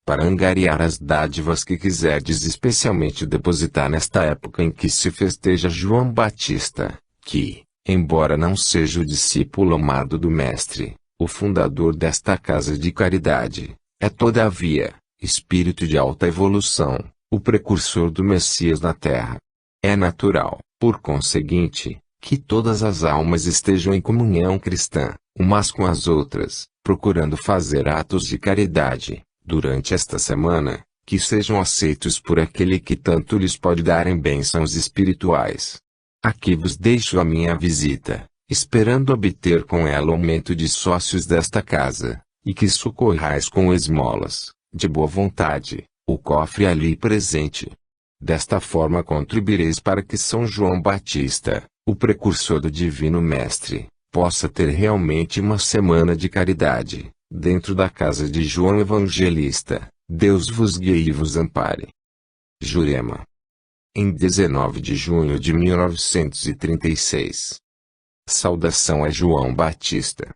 para angariar as dádivas que quiserdes especialmente depositar nesta época em que se festeja João Batista, que, embora não seja o discípulo amado do Mestre, o fundador desta casa de caridade, é todavia, espírito de alta evolução, o precursor do Messias na Terra. É natural, por conseguinte, que todas as almas estejam em comunhão cristã, umas com as outras, procurando fazer atos de caridade, durante esta semana, que sejam aceitos por aquele que tanto lhes pode dar em bênçãos espirituais. Aqui vos deixo a minha visita, esperando obter com ela o aumento de sócios desta casa, e que socorrais com esmolas, de boa vontade, o cofre ali presente. Desta forma contribuireis para que São João Batista, o precursor do Divino Mestre, possa ter realmente uma semana de caridade, dentro da casa de João Evangelista. Deus vos guie e vos ampare. Jurema. Em 19 de junho de 1936. Saudação a João Batista.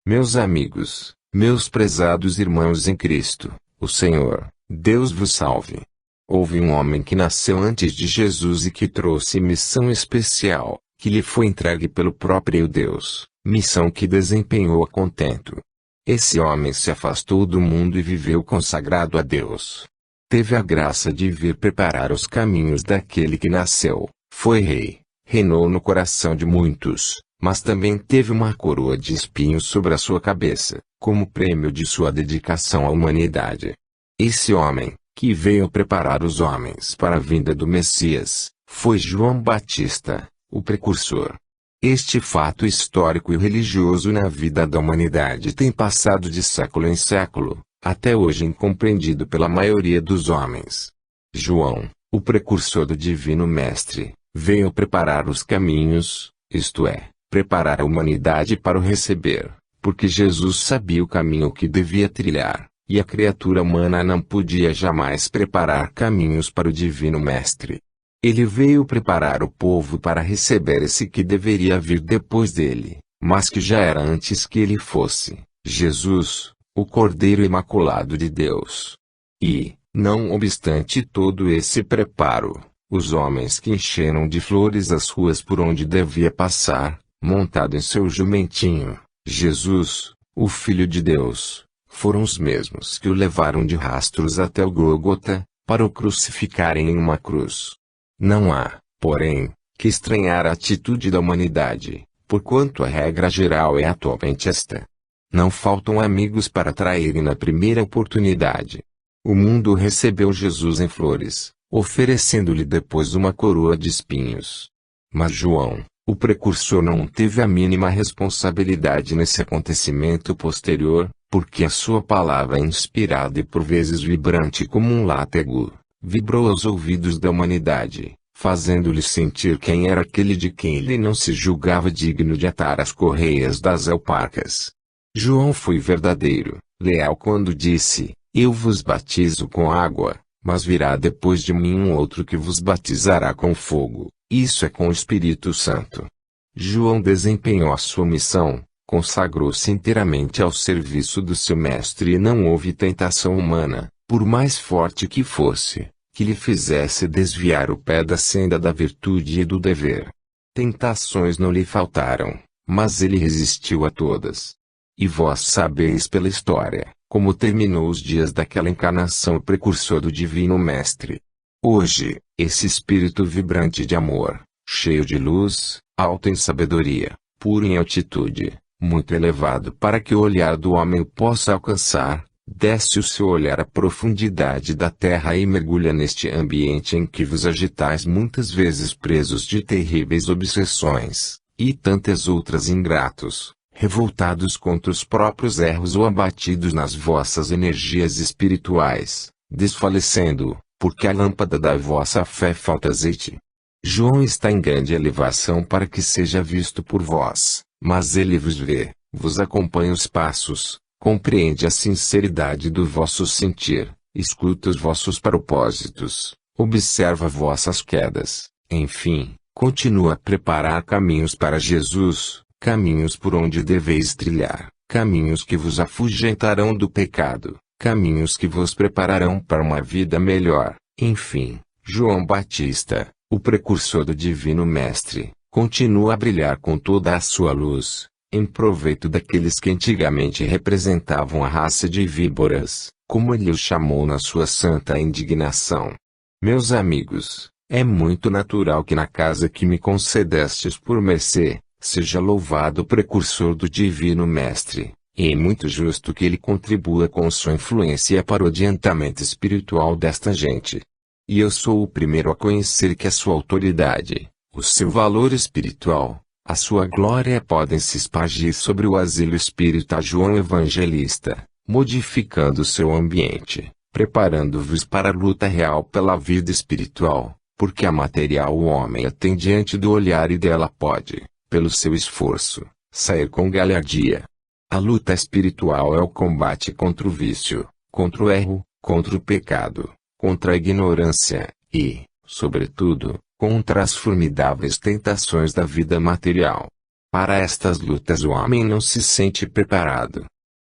Meus amigos, meus prezados irmãos em Cristo, o Senhor, Deus vos salve. Houve um homem que nasceu antes de Jesus e que trouxe missão especial, que lhe foi entregue pelo próprio Deus, missão que desempenhou a contento. Esse homem se afastou do mundo e viveu consagrado a Deus. Teve a graça de vir preparar os caminhos daquele que nasceu, foi rei, reinou no coração de muitos, mas também teve uma coroa de espinhos sobre a sua cabeça, como prêmio de sua dedicação à humanidade. Esse homem, que veio preparar os homens para a vinda do Messias, foi João Batista, o precursor. Este fato histórico e religioso na vida da humanidade tem passado de século em século, até hoje incompreendido pela maioria dos homens. João, o precursor do Divino Mestre, veio preparar os caminhos, isto é, preparar a humanidade para o receber, porque Jesus sabia o caminho que devia trilhar, e a criatura humana não podia jamais preparar caminhos para o Divino Mestre. Ele veio preparar o povo para receber esse que deveria vir depois dele, mas que já era antes que ele fosse, Jesus, o Cordeiro Imaculado de Deus. E, não obstante todo esse preparo, os homens que encheram de flores as ruas por onde devia passar, montado em seu jumentinho, Jesus, o Filho de Deus, foram os mesmos que o levaram de rastros até o Gólgota, para o crucificarem em uma cruz. Não há, porém, que estranhar a atitude da humanidade, porquanto a regra geral é atualmente esta. Não faltam amigos para traírem na primeira oportunidade. O mundo recebeu Jesus em flores, oferecendo-lhe depois uma coroa de espinhos. Mas João, o precursor, não teve a mínima responsabilidade nesse acontecimento posterior, porque a sua palavra inspirada e por vezes vibrante como um látego, vibrou aos ouvidos da humanidade, fazendo-lhe sentir quem era aquele de quem ele não se julgava digno de atar as correias das alparcas. João foi verdadeiro, leal quando disse: eu vos batizo com água, mas virá depois de mim um outro que vos batizará com fogo, isso é com o Espírito Santo. João desempenhou a sua missão, consagrou-se inteiramente ao serviço do seu mestre e não houve tentação humana, por mais forte que fosse, que lhe fizesse desviar o pé da senda da virtude e do dever. Tentações não lhe faltaram, mas ele resistiu a todas. E vós sabeis pela história, como terminou os dias daquela encarnação precursor do Divino Mestre. Hoje, esse espírito vibrante de amor, cheio de luz, alto em sabedoria, puro em altitude, muito elevado para que o olhar do homem o possa alcançar, desce o seu olhar à profundidade da terra e mergulha neste ambiente em que vos agitais muitas vezes presos de terríveis obsessões, e tantas outras ingratos, revoltados contra os próprios erros ou abatidos nas vossas energias espirituais, desfalecendo, porque a lâmpada da vossa fé falta azeite. João está em grande elevação para que seja visto por vós, mas ele vos vê, vos acompanha os passos, compreende a sinceridade do vosso sentir, escuta os vossos propósitos, observa vossas quedas, enfim, continua a preparar caminhos para Jesus, caminhos por onde deveis trilhar, caminhos que vos afugentarão do pecado, caminhos que vos prepararão para uma vida melhor. Enfim, João Batista, o precursor do Divino Mestre, continua a brilhar com toda a sua luz, em proveito daqueles que antigamente representavam a raça de víboras, como ele os chamou na sua santa indignação. Meus amigos, é muito natural que na casa que me concedestes por mercê, seja louvado o precursor do Divino Mestre, e é muito justo que ele contribua com sua influência para o adiantamento espiritual desta gente. E eu sou o primeiro a conhecer que a sua autoridade, o seu valor espiritual, a sua glória podem se espargir sobre o asilo espírita João Evangelista, modificando seu ambiente, preparando-vos para a luta real pela vida espiritual, porque a material o homem a tem diante do olhar e dela pode, pelo seu esforço, sair com galhardia. A luta espiritual é o combate contra o vício, contra o erro, contra o pecado, contra a ignorância, e, sobretudo, contra as formidáveis tentações da vida material. Para estas lutas o homem não se sente preparado.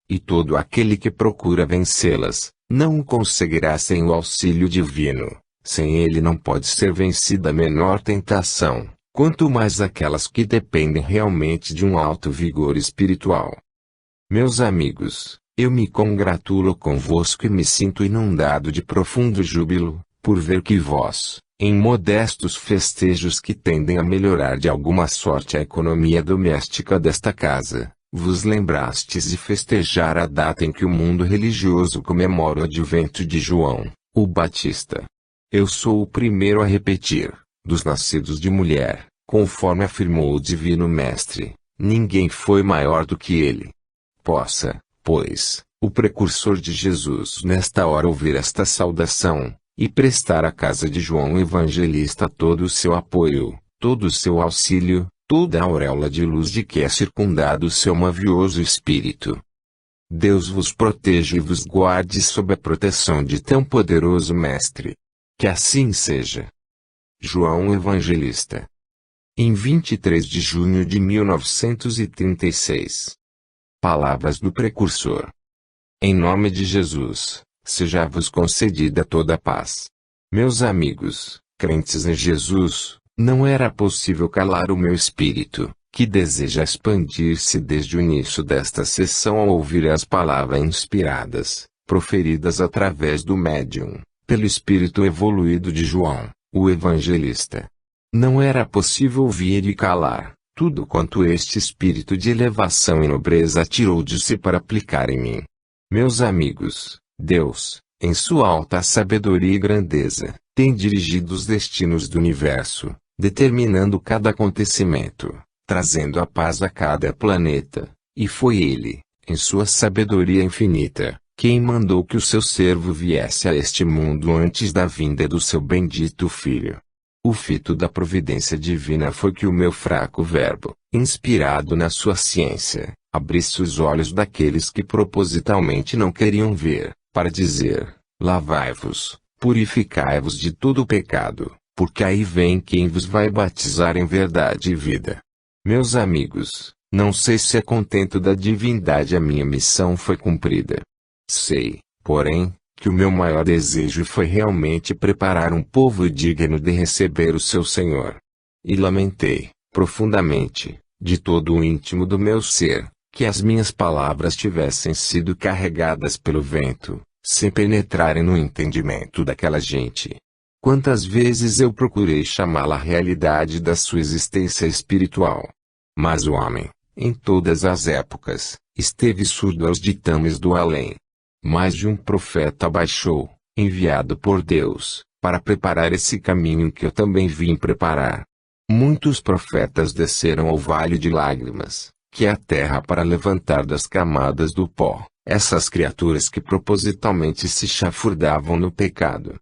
E todo aquele que procura vencê-las, não o conseguirá sem o auxílio divino. Sem ele não pode ser vencida a menor tentação, quanto mais aquelas que dependem realmente de um alto vigor espiritual. Meus amigos, eu me congratulo convosco e me sinto inundado de profundo júbilo, por ver que vós, em modestos festejos que tendem a melhorar de alguma sorte a economia doméstica desta casa, vos lembrastes de festejar a data em que o mundo religioso comemora o advento de João, o Batista. Eu sou o primeiro a repetir, dos nascidos de mulher, conforme afirmou o Divino Mestre, ninguém foi maior do que ele. Possa, pois, o precursor de Jesus nesta hora ouvir esta saudação, e prestar à casa de João Evangelista todo o seu apoio, todo o seu auxílio, toda a auréola de luz de que é circundado o seu mavioso espírito. Deus vos proteja e vos guarde sob a proteção de tão poderoso Mestre. Que assim seja. João Evangelista. Em 23 de junho de 1936. Palavras do Precursor. Em nome de Jesus, seja-vos concedida toda a paz. Meus amigos, crentes em Jesus, não era possível calar o meu espírito, que deseja expandir-se desde o início desta sessão ao ouvir as palavras inspiradas, proferidas através do médium, pelo espírito evoluído de João, o Evangelista. Não era possível ouvir e calar tudo quanto este espírito de elevação e nobreza tirou de si para aplicar em mim. Meus amigos, Deus, em sua alta sabedoria e grandeza, tem dirigido os destinos do universo, determinando cada acontecimento, trazendo a paz a cada planeta, e foi Ele, em sua sabedoria infinita, quem mandou que o seu servo viesse a este mundo antes da vinda do seu bendito Filho. O fito da providência divina foi que o meu fraco verbo, inspirado na sua ciência, abrisse os olhos daqueles que propositalmente não queriam ver, para dizer: lavai-vos, purificai-vos de todo o pecado, porque aí vem quem vos vai batizar em verdade e vida. Meus amigos, não sei se é contento da divindade a minha missão foi cumprida. Sei, porém, que o meu maior desejo foi realmente preparar um povo digno de receber o seu Senhor. E lamentei, profundamente, de todo o íntimo do meu ser, que as minhas palavras tivessem sido carregadas pelo vento, sem penetrarem no entendimento daquela gente. Quantas vezes eu procurei chamá-la à realidade da sua existência espiritual. Mas o homem, em todas as épocas, esteve surdo aos ditames do além. Mais de um profeta baixou, enviado por Deus, para preparar esse caminho que eu também vim preparar. Muitos profetas desceram ao vale de lágrimas, que é a terra para levantar das camadas do pó, essas criaturas que propositalmente se chafurdavam no pecado.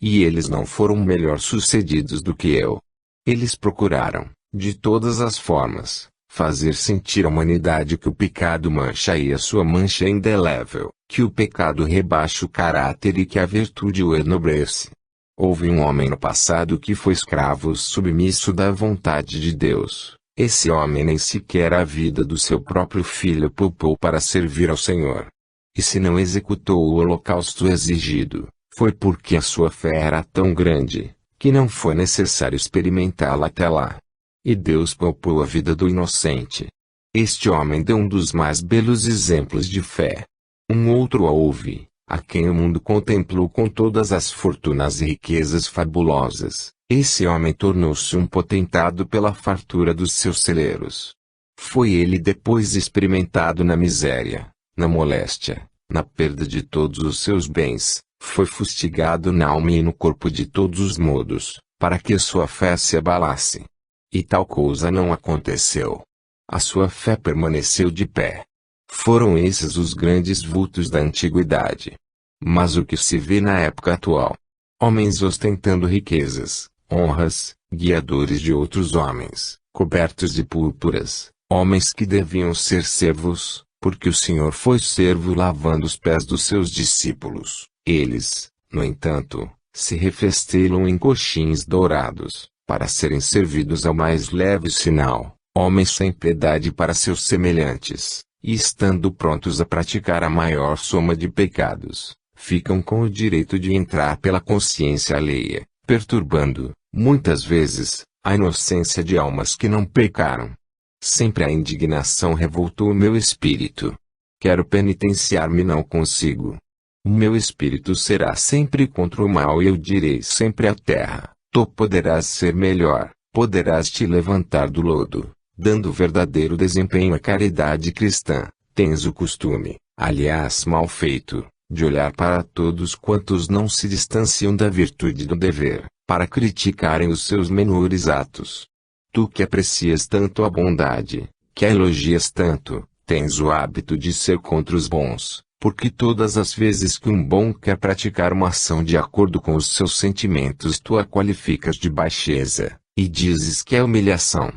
E eles não foram melhor sucedidos do que eu. Eles procuraram, de todas as formas, fazer sentir à humanidade que o pecado mancha e a sua mancha é indelével, que o pecado rebaixa o caráter e que a virtude o enobrece. Houve um homem no passado que foi escravo submisso da vontade de Deus. Esse homem nem sequer a vida do seu próprio filho poupou para servir ao Senhor. E se não executou o holocausto exigido, foi porque a sua fé era tão grande, que não foi necessário experimentá-la até lá. E Deus poupou a vida do inocente. Este homem deu um dos mais belos exemplos de fé. Um outro houve, a quem o mundo contemplou com todas as fortunas e riquezas fabulosas. Esse homem tornou-se um potentado pela fartura dos seus celeiros. Foi ele depois experimentado na miséria, na moléstia, na perda de todos os seus bens, foi fustigado na alma e no corpo de todos os modos, para que a sua fé se abalasse. E tal coisa não aconteceu. A sua fé permaneceu de pé. Foram esses os grandes vultos da antiguidade. Mas o que se vê na época atual? Homens ostentando riquezas, honras, guiadores de outros homens, cobertos de púrpuras, homens que deviam ser servos, porque o Senhor foi servo lavando os pés dos seus discípulos. Eles, no entanto, se refestelam em coxins dourados, para serem servidos ao mais leve sinal, homens sem piedade para seus semelhantes, e estando prontos a praticar a maior soma de pecados, ficam com o direito de entrar pela consciência alheia, perturbando, muitas vezes, a inocência de almas que não pecaram. Sempre a indignação revoltou o meu espírito. Quero penitenciar-me e não consigo. O meu espírito será sempre contra o mal e eu direi sempre à terra, tu poderás ser melhor, poderás te levantar do lodo, dando verdadeiro desempenho à caridade cristã. Tens o costume, aliás mal feito, de olhar para todos quantos não se distanciam da virtude do dever, para criticarem os seus menores atos. Tu que aprecias tanto a bondade, que a elogias tanto, tens o hábito de ser contra os bons, porque todas as vezes que um bom quer praticar uma ação de acordo com os seus sentimentos tu a qualificas de baixeza, e dizes que é humilhação.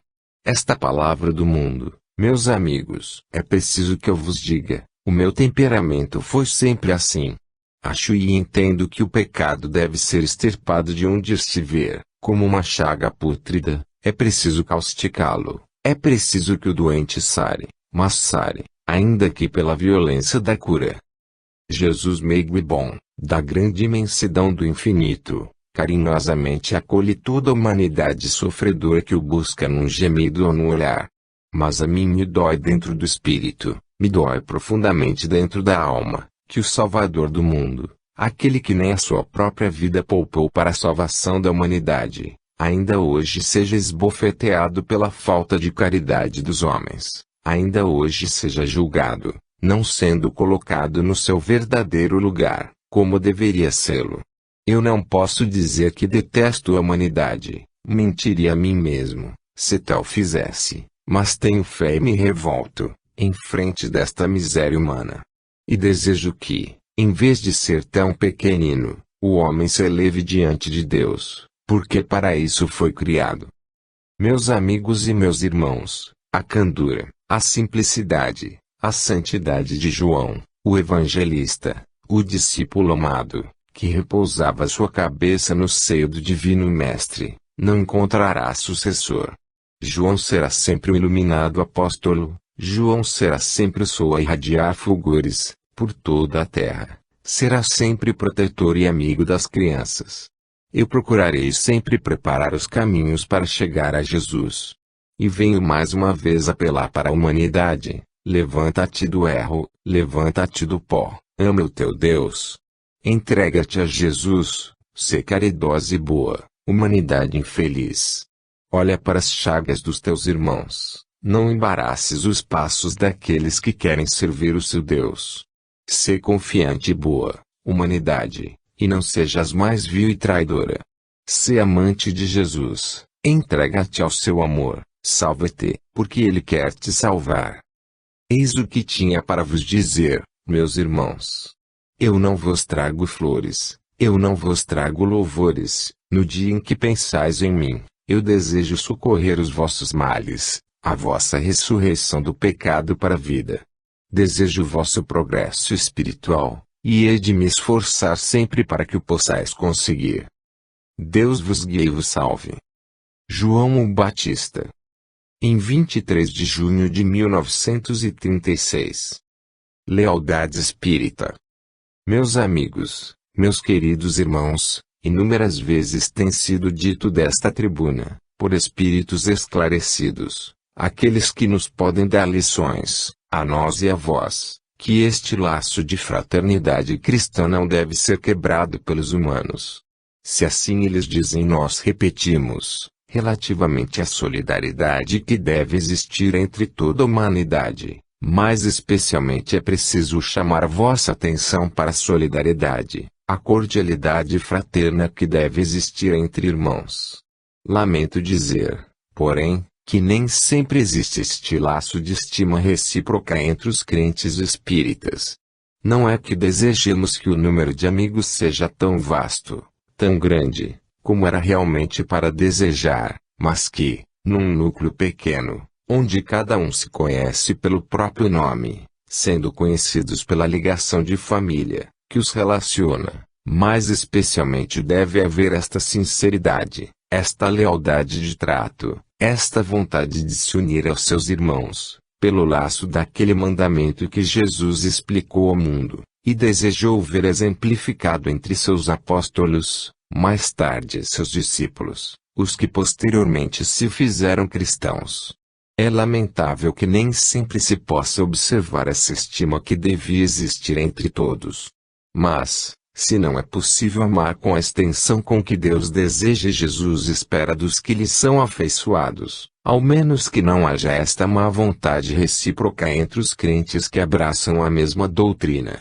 Esta palavra do mundo, meus amigos, é preciso que eu vos diga, o meu temperamento foi sempre assim. Acho e entendo que o pecado deve ser extirpado de onde estiver, como uma chaga pútrida. É preciso causticá-lo, é preciso que o doente sare, mas sare, ainda que pela violência da cura. Jesus meigo e bom, da grande imensidão do infinito, carinhosamente acolhe toda a humanidade sofredora que o busca num gemido ou num olhar. Mas a mim me dói dentro do espírito, me dói profundamente dentro da alma, que o Salvador do mundo, aquele que nem a sua própria vida poupou para a salvação da humanidade, ainda hoje seja esbofeteado pela falta de caridade dos homens, ainda hoje seja julgado, não sendo colocado no seu verdadeiro lugar, como deveria sê-lo. Eu não posso dizer que detesto a humanidade, mentiria a mim mesmo, se tal fizesse, mas tenho fé e me revolto, em frente desta miséria humana. E desejo que, em vez de ser tão pequenino, o homem se eleve diante de Deus, porque para isso foi criado. Meus amigos e meus irmãos, a candura, a simplicidade, a santidade de João, o evangelista, o discípulo amado, que repousava sua cabeça no seio do divino mestre, não encontrará sucessor. João será sempre o iluminado apóstolo, João será sempre o sol a irradiar fulgores, por toda a terra, será sempre protetor e amigo das crianças. Eu procurarei sempre preparar os caminhos para chegar a Jesus. E venho mais uma vez apelar para a humanidade, levanta-te do erro, levanta-te do pó, ama o teu Deus. Entrega-te a Jesus, sê caridosa e boa, humanidade infeliz. Olha para as chagas dos teus irmãos, não embaraces os passos daqueles que querem servir o seu Deus. Sê confiante e boa, humanidade, e não sejas mais vil e traidora. Sê amante de Jesus, entrega-te ao seu amor, salva-te, porque Ele quer te salvar. Eis o que tinha para vos dizer, meus irmãos. Eu não vos trago flores, eu não vos trago louvores, no dia em que pensais em mim, eu desejo socorrer os vossos males, a vossa ressurreição do pecado para a vida. Desejo o vosso progresso espiritual, e hei de me esforçar sempre para que o possais conseguir. Deus vos guie e vos salve. João o Batista. Em 23 de junho de 1936. Lealdade espírita. Meus amigos, meus queridos irmãos, inúmeras vezes tem sido dito desta tribuna, por espíritos esclarecidos, aqueles que nos podem dar lições, a nós e a vós, que este laço de fraternidade cristã não deve ser quebrado pelos humanos. Se assim eles dizem, nós repetimos, relativamente à solidariedade que deve existir entre toda a humanidade, mais especialmente é preciso chamar vossa atenção para a solidariedade, a cordialidade fraterna que deve existir entre irmãos. Lamento dizer, porém, que nem sempre existe este laço de estima recíproca entre os crentes espíritas. Não é que desejemos que o número de amigos seja tão vasto, tão grande, como era realmente para desejar, mas que, num núcleo pequeno, onde cada um se conhece pelo próprio nome, sendo conhecidos pela ligação de família, que os relaciona, mais especialmente deve haver esta sinceridade, esta lealdade de trato, esta vontade de se unir aos seus irmãos, pelo laço daquele mandamento que Jesus explicou ao mundo, e desejou ver exemplificado entre seus apóstolos, mais tarde seus discípulos, os que posteriormente se fizeram cristãos. É lamentável que nem sempre se possa observar essa estima que devia existir entre todos. Mas, se não é possível amar com a extensão com que Deus deseja e Jesus espera dos que lhe são afeiçoados, ao menos que não haja esta má vontade recíproca entre os crentes que abraçam a mesma doutrina.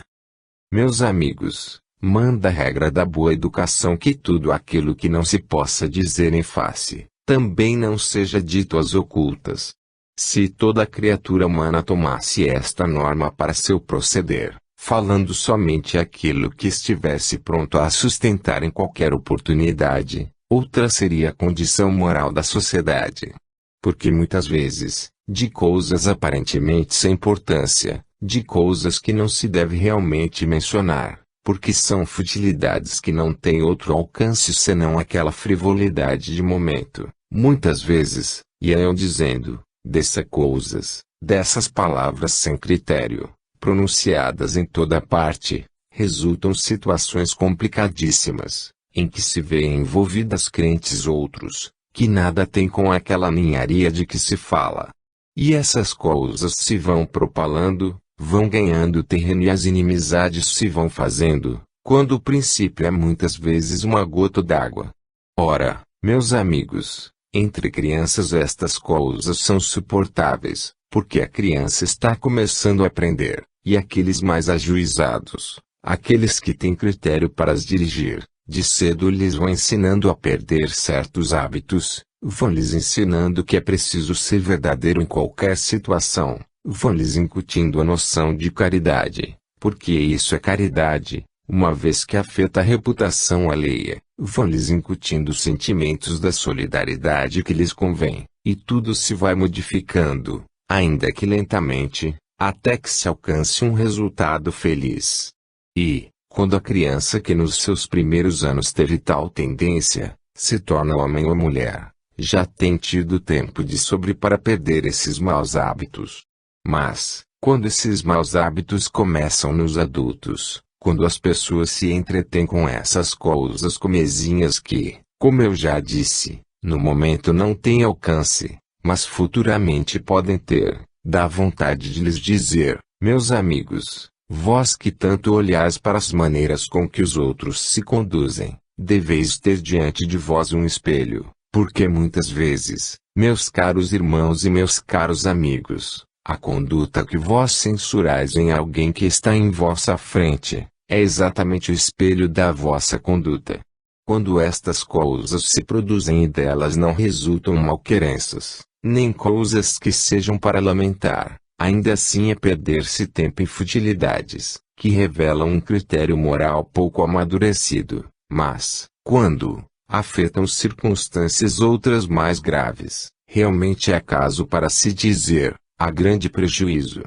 Meus amigos, manda a regra da boa educação que tudo aquilo que não se possa dizer em face, também não seja dito às ocultas. Se toda criatura humana tomasse esta norma para seu proceder, falando somente aquilo que estivesse pronto a sustentar em qualquer oportunidade, outra seria a condição moral da sociedade. Porque muitas vezes, de coisas aparentemente sem importância, de coisas que não se deve realmente mencionar, porque são futilidades que não têm outro alcance senão aquela frivolidade de momento, muitas vezes, iam dizendo, dessas coisas, dessas palavras sem critério, pronunciadas em toda parte, resultam situações complicadíssimas, em que se vêem envolvidas crentes outros, que nada têm com aquela ninharia de que se fala. E essas coisas se vão propalando, vão ganhando terreno e as inimizades se vão fazendo, quando o princípio é muitas vezes uma gota d'água. Ora, meus amigos, entre crianças estas coisas são suportáveis, porque a criança está começando a aprender, e aqueles mais ajuizados, aqueles que têm critério para as dirigir, de cedo lhes vão ensinando a perder certos hábitos, vão lhes ensinando que é preciso ser verdadeiro em qualquer situação, vão lhes incutindo a noção de caridade, porque isso é caridade, uma vez que afeta a reputação alheia, vão lhes incutindo os sentimentos da solidariedade que lhes convém, e tudo se vai modificando, ainda que lentamente, até que se alcance um resultado feliz. E, quando a criança que nos seus primeiros anos teve tal tendência, se torna homem ou mulher, já tem tido tempo de sobre para perder esses maus hábitos. Mas, quando esses maus hábitos começam nos adultos, quando as pessoas se entretêm com essas coisas comezinhas que, como eu já disse, no momento não têm alcance, mas futuramente podem ter, dá vontade de lhes dizer, meus amigos, vós que tanto olhais para as maneiras com que os outros se conduzem, deveis ter diante de vós um espelho, porque muitas vezes, meus caros irmãos e meus caros amigos, a conduta que vós censurais em alguém que está em vossa frente, é exatamente o espelho da vossa conduta. Quando estas coisas se produzem e delas não resultam malquerenças, nem coisas que sejam para lamentar, ainda assim é perder-se tempo em futilidades, que revelam um critério moral pouco amadurecido, mas, quando afetam circunstâncias outras mais graves, realmente é caso para se dizer, há grande prejuízo.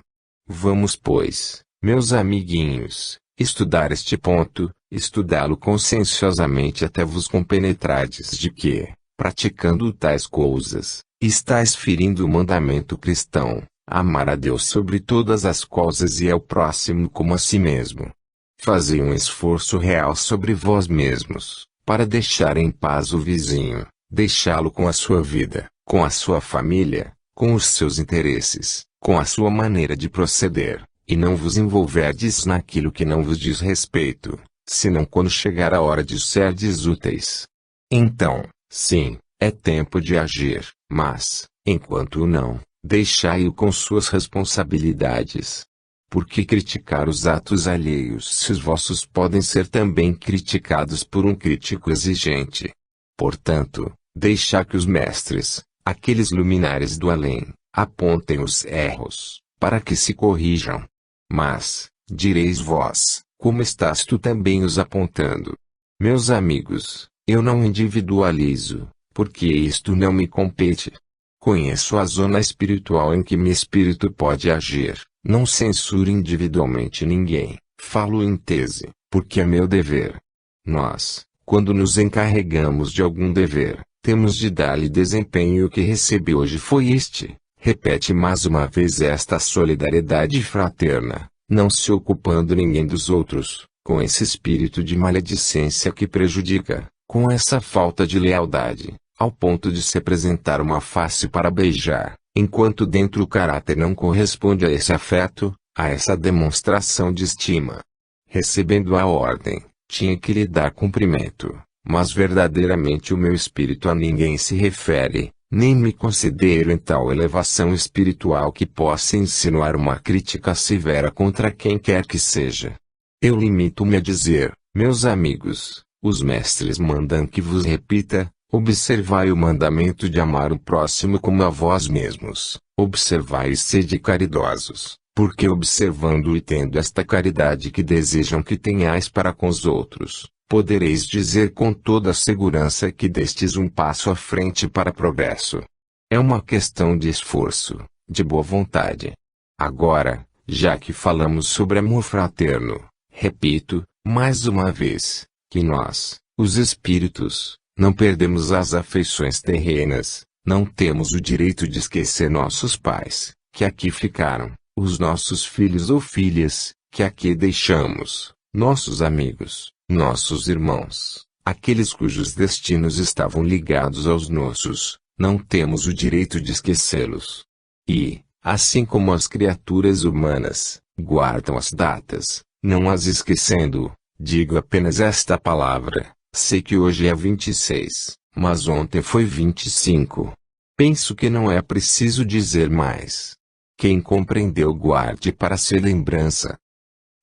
Vamos pois, meus amiguinhos, estudar este ponto, estudá-lo conscienciosamente até vos compenetrardes de que, praticando tais coisas, estáis ferindo o mandamento cristão, amar a Deus sobre todas as coisas e ao próximo como a si mesmo. Fazei um esforço real sobre vós mesmos, para deixar em paz o vizinho, deixá-lo com a sua vida, com a sua família, com os seus interesses, com a sua maneira de proceder, e não vos envolverdes naquilo que não vos diz respeito, senão quando chegar a hora de serdes úteis. Então, sim, é tempo de agir, mas, enquanto não, deixai-o com suas responsabilidades. Por que criticar os atos alheios se os vossos podem ser também criticados por um crítico exigente? Portanto, deixai que os mestres, aqueles luminares do além, apontem os erros, para que se corrijam. Mas, direis vós, como estás tu também os apontando? Meus amigos, eu não individualizo, porque isto não me compete. Conheço a zona espiritual em que meu espírito pode agir, não censuro individualmente ninguém, falo em tese, porque é meu dever. Nós, quando nos encarregamos de algum dever, temos de dar-lhe desempenho e o que recebi hoje foi este. Repete mais uma vez esta solidariedade fraterna, não se ocupando ninguém dos outros, com esse espírito de maledicência que prejudica, com essa falta de lealdade, ao ponto de se apresentar uma face para beijar, enquanto dentro o caráter não corresponde a esse afeto, a essa demonstração de estima. Recebendo a ordem, tinha que lhe dar cumprimento, mas verdadeiramente o meu espírito a ninguém se refere, nem me considero em tal elevação espiritual que possa insinuar uma crítica severa contra quem quer que seja. Eu limito-me a dizer, meus amigos, os mestres mandam que vos repita, observai o mandamento de amar o próximo como a vós mesmos, observai e sede caridosos, porque observando e tendo esta caridade que desejam que tenhais para com os outros, podereis dizer com toda a segurança que destes um passo à frente para progresso. É uma questão de esforço, de boa vontade. Agora, já que falamos sobre amor fraterno, repito, mais uma vez, que nós, os espíritos, não perdemos as afeições terrenas, não temos o direito de esquecer nossos pais, que aqui ficaram, os nossos filhos ou filhas, que aqui deixamos, nossos amigos, nossos irmãos, aqueles cujos destinos estavam ligados aos nossos, não temos o direito de esquecê-los. E, assim como as criaturas humanas, guardam as datas, não as esquecendo, digo apenas esta palavra, sei que hoje é 26, mas ontem foi 25. Penso que não é preciso dizer mais. Quem compreendeu guarde para ser lembrança.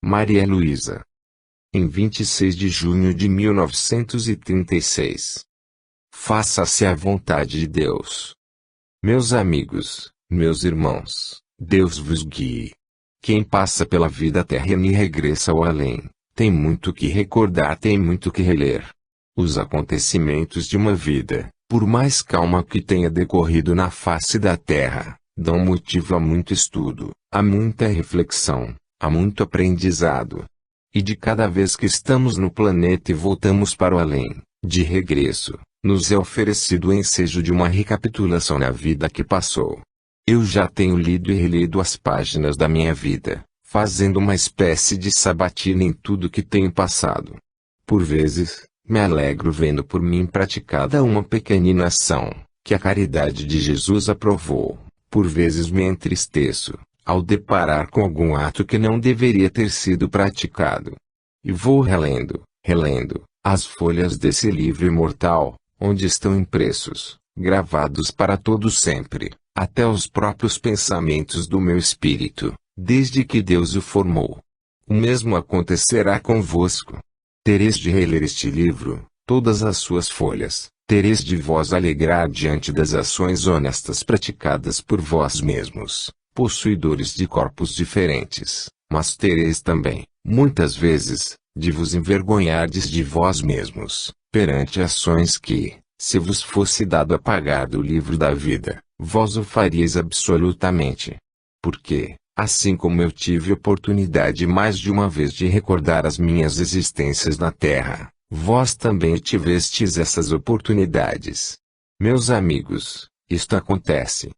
Maria Luísa. Em 26 de junho de 1936. Faça-se a vontade de Deus. Meus amigos, meus irmãos, Deus vos guie. Quem passa pela vida terrena e regressa ao além, tem muito que recordar, tem muito que reler. Os acontecimentos de uma vida, por mais calma que tenha decorrido na face da terra, dão motivo a muito estudo, a muita reflexão, a muito aprendizado. E de cada vez que estamos no planeta e voltamos para o além, de regresso, nos é oferecido o ensejo de uma recapitulação na vida que passou. Eu já tenho lido e relido as páginas da minha vida, fazendo uma espécie de sabatina em tudo que tenho passado. Por vezes, me alegro vendo por mim praticada uma pequenina ação, que a caridade de Jesus aprovou. Por vezes me entristeço, ao deparar com algum ato que não deveria ter sido praticado. E vou relendo, as folhas desse livro imortal, onde estão impressos, gravados para todo sempre, até os próprios pensamentos do meu espírito, desde que Deus o formou. O mesmo acontecerá convosco. Tereis de reler este livro, todas as suas folhas, tereis de vos alegrar diante das ações honestas praticadas por vós mesmos, possuidores de corpos diferentes, mas tereis também, muitas vezes, de vos envergonhardes de vós mesmos, perante ações que, se vos fosse dado apagar do livro da vida, vós o faríeis absolutamente. Porque, assim como eu tive oportunidade mais de uma vez de recordar as minhas existências na Terra, vós também tivestes essas oportunidades. Meus amigos, isto acontece.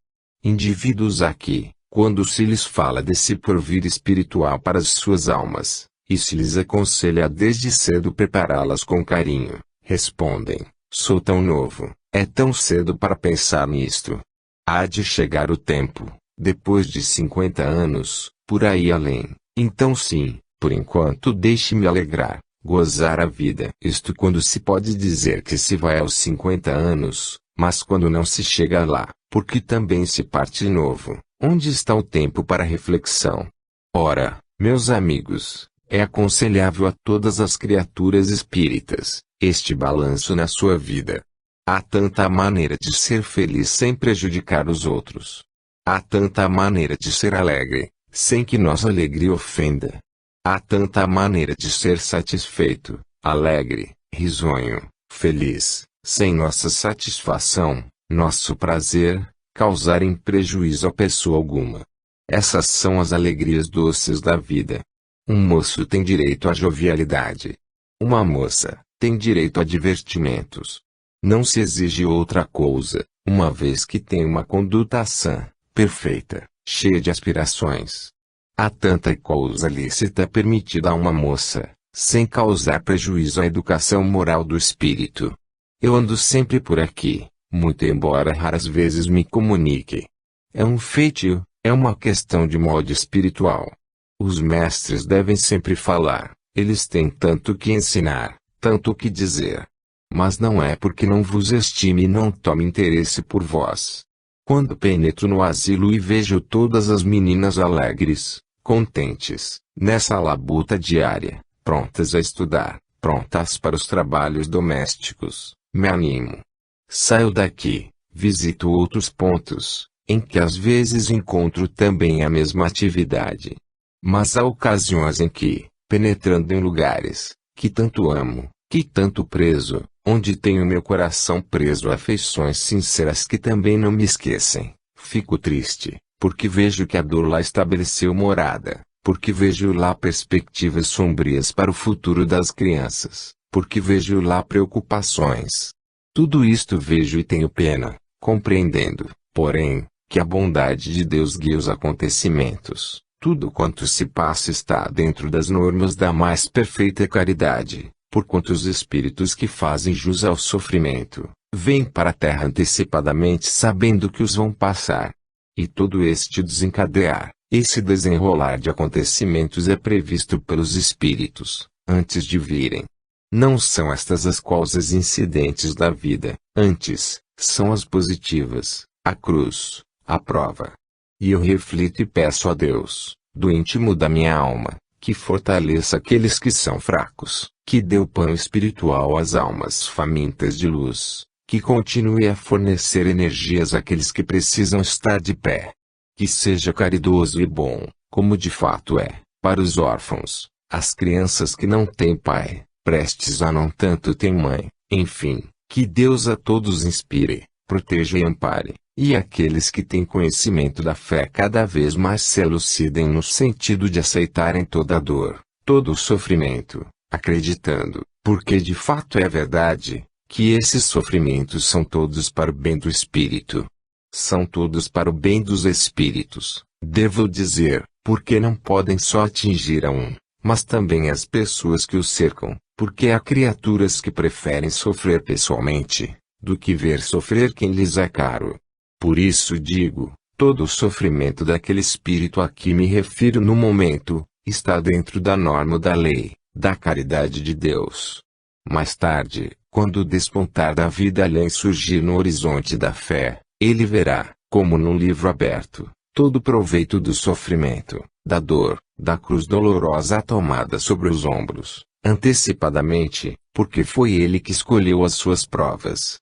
Indivíduos aqui, Quando se lhes fala desse porvir espiritual para as suas almas, e se lhes aconselha a desde cedo prepará-las com carinho, respondem: sou tão novo, é tão cedo para pensar nisto. Há de chegar o tempo, depois de 50 anos, por aí além, então sim, por enquanto deixe-me alegrar, gozar a vida. Isto quando se pode dizer que se vai aos 50 anos, mas quando não se chega lá, porque também se parte de novo, onde está o tempo para reflexão? Ora, meus amigos, é aconselhável a todas as criaturas espíritas, este balanço na sua vida. Há tanta maneira de ser feliz sem prejudicar os outros. Há tanta maneira de ser alegre, sem que nossa alegria ofenda. Há tanta maneira de ser satisfeito, alegre, risonho, feliz, sem nossa satisfação, nosso prazer, causarem prejuízo a pessoa alguma. Essas são as alegrias doces da vida. Um moço tem direito à jovialidade. Uma moça tem direito a divertimentos. Não se exige outra coisa, uma vez que tem uma conduta sã, perfeita, cheia de aspirações. Há tanta coisa lícita permitida a uma moça, sem causar prejuízo à educação moral do espírito. Eu ando sempre por aqui, muito embora raras vezes me comunique. É um feitio, é uma questão de modo espiritual. Os mestres devem sempre falar, eles têm tanto que ensinar, tanto que dizer. Mas não é porque não vos estime e não tome interesse por vós. Quando penetro no asilo e vejo todas as meninas alegres, contentes, nessa labuta diária, prontas a estudar, prontas para os trabalhos domésticos, me animo. Saio daqui, visito outros pontos, em que às vezes encontro também a mesma atividade. Mas há ocasiões em que, penetrando em lugares, que tanto amo, que tanto prezo, onde tenho meu coração preso a afeições sinceras que também não me esquecem, fico triste, porque vejo que a dor lá estabeleceu morada, porque vejo lá perspectivas sombrias para o futuro das crianças, porque vejo lá preocupações. Tudo isto vejo e tenho pena, compreendendo, porém, que a bondade de Deus guia os acontecimentos. Tudo quanto se passa está dentro das normas da mais perfeita caridade, porquanto os espíritos que fazem jus ao sofrimento, vêm para a terra antecipadamente sabendo que os vão passar. E todo este desencadear, esse desenrolar de acontecimentos é previsto pelos espíritos, antes de virem. Não são estas as causas incidentes da vida, antes, são as positivas, a cruz, a prova. E eu reflito e peço a Deus, do íntimo da minha alma, que fortaleça aqueles que são fracos, que dê o pão espiritual às almas famintas de luz, que continue a fornecer energias àqueles que precisam estar de pé. Que seja caridoso e bom, como de fato é, para os órfãos, as crianças que não têm pai, prestes a não tanto têm mãe, enfim, que Deus a todos inspire, proteja e ampare. E aqueles que têm conhecimento da fé cada vez mais se elucidem no sentido de aceitarem toda a dor, todo o sofrimento, acreditando, porque de fato é verdade, que esses sofrimentos são todos para o bem do espírito. São todos para o bem dos espíritos, devo dizer, porque não podem só atingir a um, mas também as pessoas que os cercam, porque há criaturas que preferem sofrer pessoalmente, do que ver sofrer quem lhes é caro. Por isso digo, todo o sofrimento daquele espírito a que me refiro no momento, está dentro da norma da lei, da caridade de Deus. Mais tarde, quando o despontar da vida além surgir no horizonte da fé, ele verá, como num livro aberto, todo o proveito do sofrimento, da dor, da cruz dolorosa tomada sobre os ombros, antecipadamente, porque foi ele que escolheu as suas provas.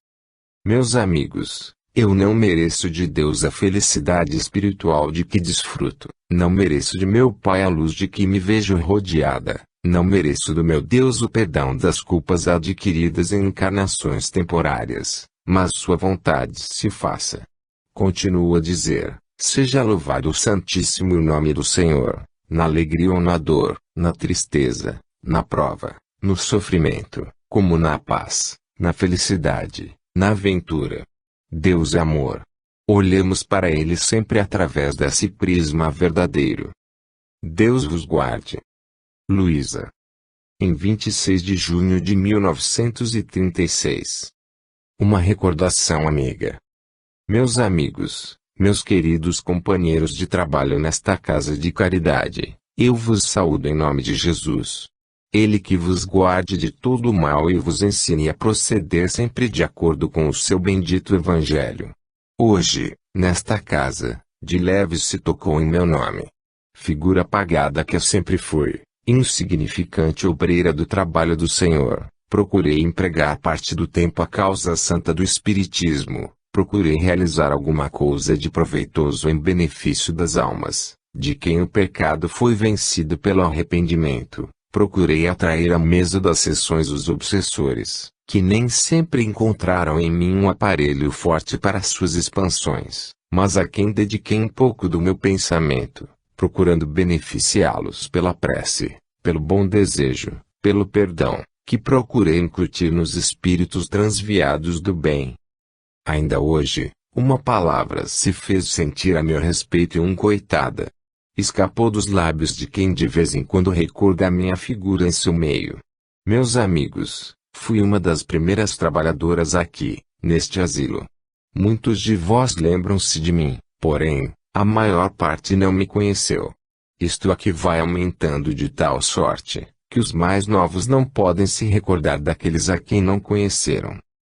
Meus amigos, eu não mereço de Deus a felicidade espiritual de que desfruto, não mereço de meu Pai a luz de que me vejo rodeada, não mereço do meu Deus o perdão das culpas adquiridas em encarnações temporárias, mas sua vontade se faça. Continuo a dizer, seja louvado o santíssimo nome do Senhor, na alegria ou na dor, na tristeza, na prova, no sofrimento, como na paz, na felicidade, na aventura. Deus é amor. Olhemos para ele sempre através desse prisma verdadeiro. Deus vos guarde. Luísa. Em 26 de junho de 1936. Uma recordação amiga. Meus amigos, meus queridos companheiros de trabalho nesta casa de caridade, eu vos saúdo em nome de Jesus. Ele que vos guarde de todo o mal e vos ensine a proceder sempre de acordo com o seu bendito Evangelho. Hoje, nesta casa, de leve se tocou em meu nome. Figura apagada que eu sempre fui, insignificante obreira do trabalho do Senhor, procurei empregar parte do tempo à causa santa do Espiritismo, procurei realizar alguma coisa de proveitoso em benefício das almas, de quem o pecado foi vencido pelo arrependimento. Procurei atrair à mesa das sessões os obsessores, que nem sempre encontraram em mim um aparelho forte para suas expansões, mas a quem dediquei um pouco do meu pensamento, procurando beneficiá-los pela prece, pelo bom desejo, pelo perdão, que procurei incutir nos espíritos transviados do bem. Ainda hoje, uma palavra se fez sentir a meu respeito e coitada. Escapou dos lábios de quem de vez em quando recorda a minha figura em seu meio. Meus amigos, fui uma das primeiras trabalhadoras aqui, neste asilo. Muitos de vós lembram-se de mim, porém, a maior parte não me conheceu. Isto aqui vai aumentando de tal sorte, que os mais novos não podem se recordar daqueles a quem não conheceram.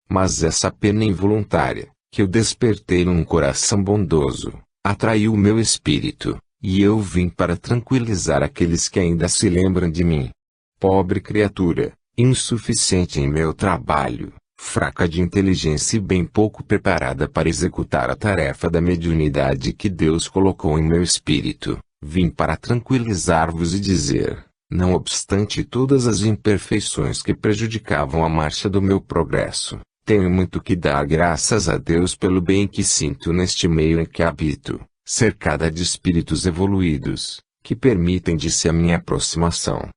Mas essa pena involuntária, que eu despertei num coração bondoso, atraiu o meu espírito. E eu vim para tranquilizar aqueles que ainda se lembram de mim. Pobre criatura, insuficiente em meu trabalho, fraca de inteligência e bem pouco preparada para executar a tarefa da mediunidade que Deus colocou em meu espírito, vim para tranquilizar-vos e dizer, não obstante todas as imperfeições que prejudicavam a marcha do meu progresso, tenho muito que dar graças a Deus pelo bem que sinto neste meio em que habito, cercada de espíritos evoluídos, que permitem de-se a minha aproximação.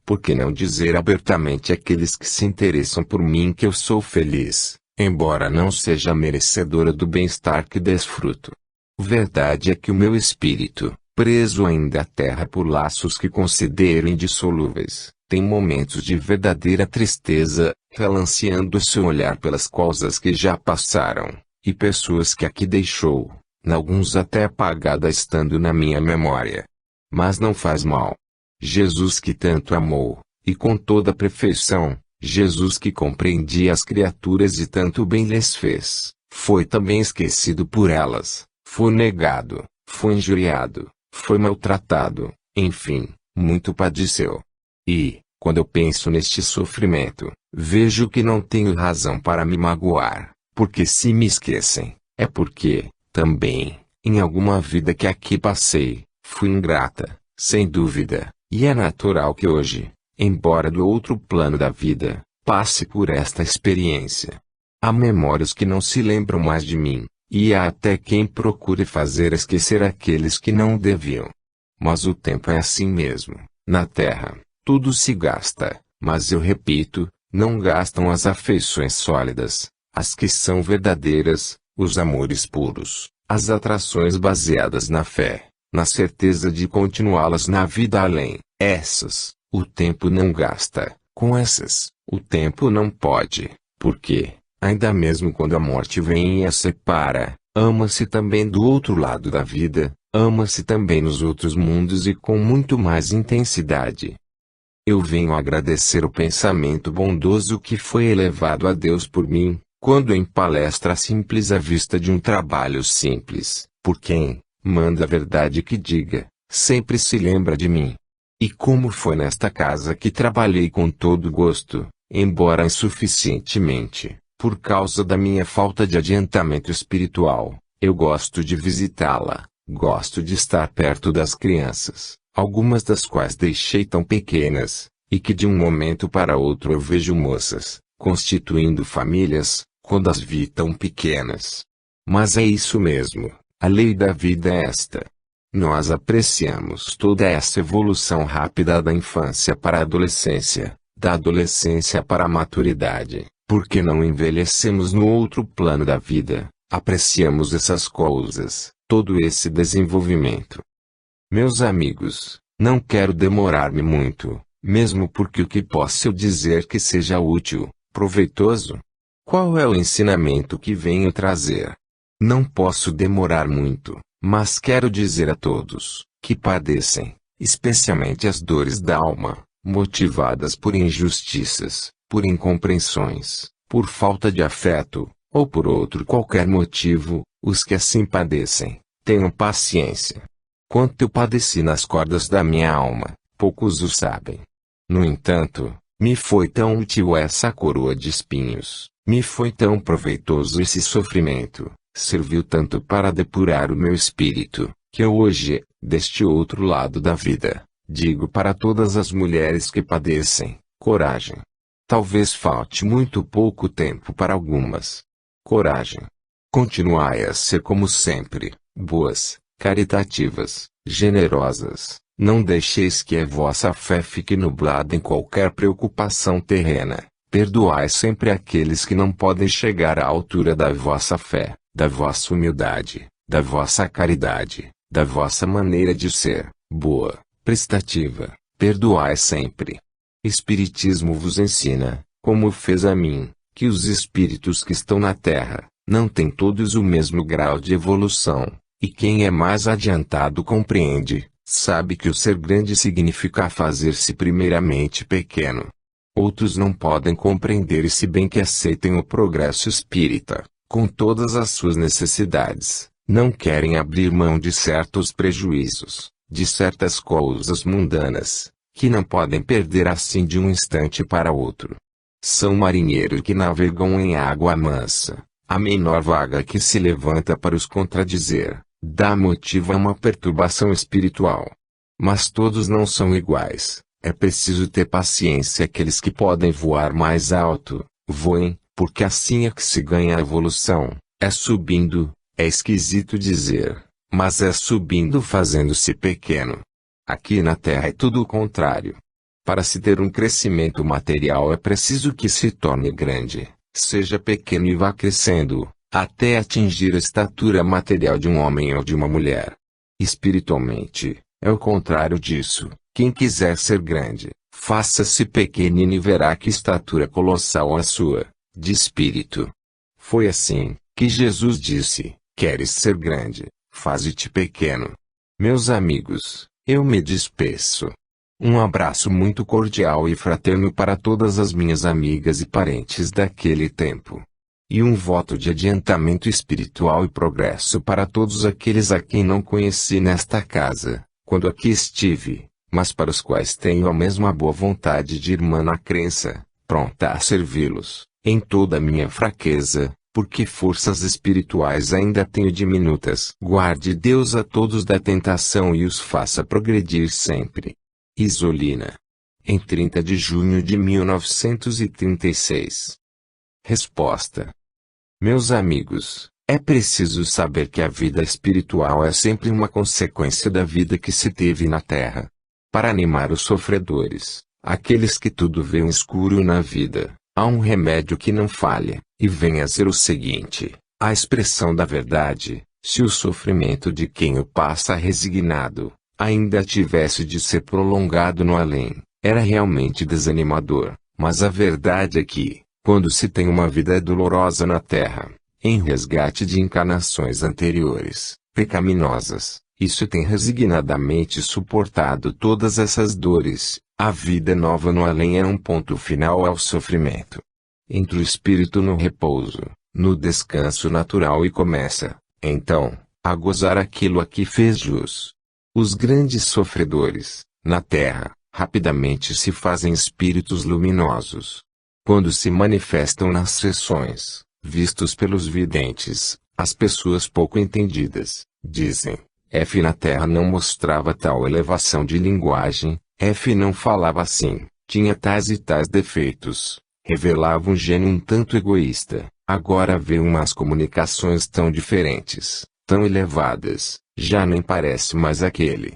Por que não dizer abertamente àqueles que se interessam por mim que eu sou feliz, embora não seja merecedora do bem-estar que desfruto? Verdade é que o meu espírito, preso ainda à terra por laços que considero indissolúveis, tem momentos de verdadeira tristeza, relanceando seu olhar pelas coisas que já passaram, e pessoas que aqui deixou. Alguns até apagada estando na minha memória. Mas não faz mal. Jesus que tanto amou, e com toda a perfeição, Jesus que compreendia as criaturas e tanto bem lhes fez, foi também esquecido por elas, foi negado, foi injuriado, foi maltratado, enfim, muito padeceu. E, quando eu penso neste sofrimento, vejo que não tenho razão para me magoar, porque se me esquecem, é porque, também, em alguma vida que aqui passei, fui ingrata, sem dúvida, e é natural que hoje, embora do outro plano da vida, passe por esta experiência. Há memórias que não se lembram mais de mim, e há até quem procure fazer esquecer aqueles que não deviam. Mas o tempo é assim mesmo, na Terra, tudo se gasta, mas eu repito, não gastam as afeições sólidas, as que são verdadeiras, os amores puros, as atrações baseadas na fé, na certeza de continuá-las na vida além. Essas, o tempo não gasta, com essas, o tempo não pode, porque, ainda mesmo quando a morte vem e a separa, ama-se também do outro lado da vida, ama-se também nos outros mundos e com muito mais intensidade. Eu venho agradecer o pensamento bondoso que foi elevado a Deus por mim, quando em palestra simples à vista de um trabalho simples, por quem, manda a verdade que diga, sempre se lembra de mim. E como foi nesta casa que trabalhei com todo gosto, embora insuficientemente, por causa da minha falta de adiantamento espiritual, eu gosto de visitá-la, gosto de estar perto das crianças, algumas das quais deixei tão pequenas, e que de um momento para outro eu vejo moças, constituindo famílias, quando as vi tão pequenas. Mas é isso mesmo, a lei da vida é esta. Nós apreciamos toda essa evolução rápida da infância para a adolescência, da adolescência para a maturidade, porque não envelhecemos no outro plano da vida, apreciamos essas coisas, todo esse desenvolvimento. Meus amigos, não quero demorar-me muito, mesmo porque o que posso eu dizer que seja útil, proveitoso? Qual é o ensinamento que venho trazer? Não posso demorar muito, mas quero dizer a todos, que padecem, especialmente as dores da alma, motivadas por injustiças, por incompreensões, por falta de afeto, ou por outro qualquer motivo, os que assim padecem, tenham paciência. Quanto eu padeci nas cordas da minha alma, poucos o sabem. No entanto, me foi tão útil essa coroa de espinhos, me foi tão proveitoso esse sofrimento, serviu tanto para depurar o meu espírito, que eu hoje, deste outro lado da vida, digo para todas as mulheres que padecem, coragem. Talvez falte muito pouco tempo para algumas. Coragem. Continuai a ser como sempre, boas, caritativas, generosas. Não deixeis que a vossa fé fique nublada em qualquer preocupação terrena. Perdoai sempre aqueles que não podem chegar à altura da vossa fé, da vossa humildade, da vossa caridade, da vossa maneira de ser, boa, prestativa. Perdoai sempre. Espiritismo vos ensina, como fez a mim, que os espíritos que estão na Terra, não têm todos o mesmo grau de evolução, e quem é mais adiantado compreende, sabe que o ser grande significa fazer-se primeiramente pequeno. Outros não podem compreender e se bem que aceitem o progresso espírita, com todas as suas necessidades, não querem abrir mão de certos prejuízos, de certas coisas mundanas, que não podem perder assim de um instante para outro. São marinheiros que navegam em água mansa, a menor vaga que se levanta para os contradizer, dá motivo a uma perturbação espiritual. Mas todos não são iguais, é preciso ter paciência. Aqueles que podem voar mais alto, voem, porque assim é que se ganha a evolução, é subindo, é esquisito dizer, mas é subindo fazendo-se pequeno. Aqui na Terra é tudo o contrário. Para se ter um crescimento material é preciso que se torne grande, seja pequeno e vá crescendo, até atingir a estatura material de um homem ou de uma mulher. Espiritualmente, é o contrário disso. Quem quiser ser grande, faça-se pequenino e verá que estatura colossal a sua, de espírito. Foi assim, que Jesus disse, queres ser grande, faze-te pequeno. Meus amigos, eu me despeço. Um abraço muito cordial e fraterno para todas as minhas amigas e parentes daquele tempo. E um voto de adiantamento espiritual e progresso para todos aqueles a quem não conheci nesta casa, quando aqui estive, mas para os quais tenho a mesma boa vontade de irmã na crença, pronta a servi-los, em toda a minha fraqueza, porque forças espirituais ainda tenho diminutas. Guarde Deus a todos da tentação e os faça progredir sempre. Isolina. Em 30 de junho de 1936. Resposta. Meus amigos, é preciso saber que a vida espiritual é sempre uma consequência da vida que se teve na Terra. Para animar os sofredores, aqueles que tudo veem escuro na vida, há um remédio que não falha, e vem a ser o seguinte: a expressão da verdade. Se o sofrimento de quem o passa resignado, ainda tivesse de ser prolongado no além, era realmente desanimador, mas a verdade é que, quando se tem uma vida dolorosa na Terra, em resgate de encarnações anteriores, pecaminosas, isso tem resignadamente suportado todas essas dores, a vida nova no além é um ponto final ao sofrimento. Entra o espírito no repouso, no descanso natural e começa, então, a gozar aquilo a que fez jus. Os grandes sofredores, na Terra, rapidamente se fazem espíritos luminosos. Quando se manifestam nas sessões, vistos pelos videntes, as pessoas pouco entendidas, dizem, F na Terra não mostrava tal elevação de linguagem, F não falava assim, tinha tais e tais defeitos, revelava um gênio um tanto egoísta, agora vê umas comunicações tão diferentes, tão elevadas, já nem parece mais aquele.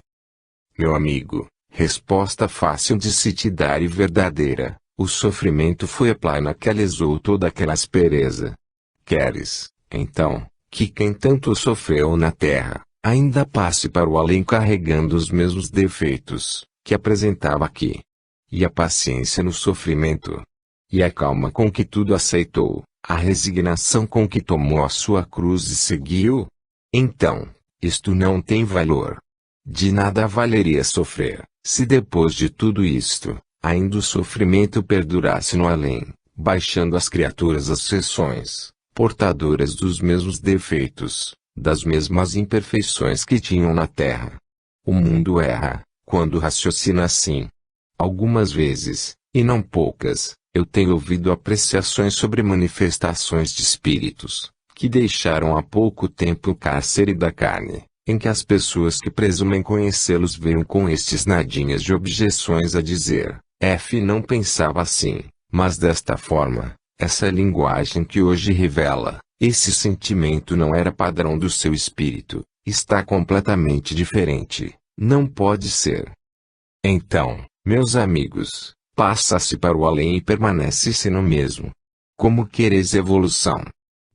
Meu amigo, resposta fácil de se te dar e verdadeira, o sofrimento foi a plana que alisou toda aquela aspereza. Queres, então, que quem tanto sofreu na terra, ainda passe para o além carregando os mesmos defeitos, que apresentava aqui. E a paciência no sofrimento. E a calma com que tudo aceitou, a resignação com que tomou a sua cruz e seguiu. Então, isto não tem valor. De nada valeria sofrer, se depois de tudo isto, ainda o sofrimento perdurasse no além, baixando as criaturas às seções, portadoras dos mesmos defeitos, das mesmas imperfeições que tinham na terra. O mundo erra, quando raciocina assim. Algumas vezes, e não poucas, eu tenho ouvido apreciações sobre manifestações de espíritos, que deixaram há pouco tempo o cárcere da carne, em que as pessoas que presumem conhecê-los veem com estes nadinhas de objeções a dizer, F não pensava assim, mas desta forma, essa linguagem que hoje revela, esse sentimento não era padrão do seu espírito, está completamente diferente, não pode ser. Então, meus amigos, passa-se para o além e permanece-se no mesmo. Como quereis evolução?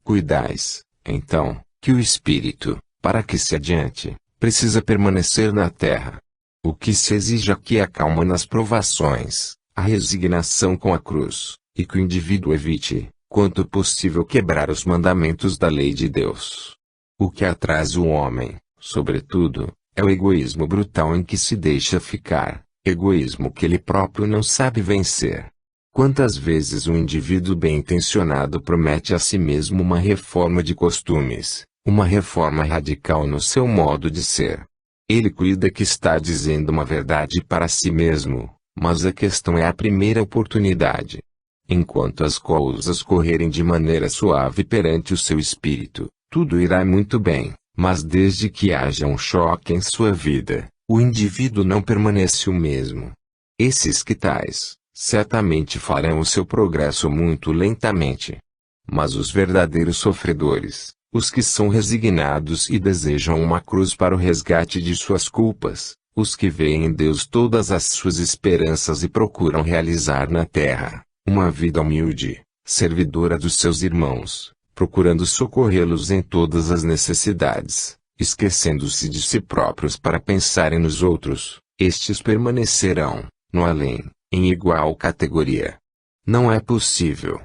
Cuidais, então, que o espírito, para que se adiante, precisa permanecer na terra. O que se exige aqui é a calma nas provações, a resignação com a cruz, e que o indivíduo evite, quanto possível, quebrar os mandamentos da lei de Deus. O que atrasa o homem, sobretudo, é o egoísmo brutal em que se deixa ficar, egoísmo que ele próprio não sabe vencer. Quantas vezes um indivíduo bem-intencionado promete a si mesmo uma reforma de costumes, uma reforma radical no seu modo de ser. Ele cuida que está dizendo uma verdade para si mesmo, mas a questão é a primeira oportunidade. Enquanto as coisas correrem de maneira suave perante o seu espírito, tudo irá muito bem, mas desde que haja um choque em sua vida, o indivíduo não permanece o mesmo. Esses que tais, certamente farão o seu progresso muito lentamente. Mas os verdadeiros sofredores, os que são resignados e desejam uma cruz para o resgate de suas culpas, os que veem em Deus todas as suas esperanças e procuram realizar na terra uma vida humilde, servidora dos seus irmãos, procurando socorrê-los em todas as necessidades, esquecendo-se de si próprios para pensarem nos outros, estes permanecerão, no além, em igual categoria. Não é possível.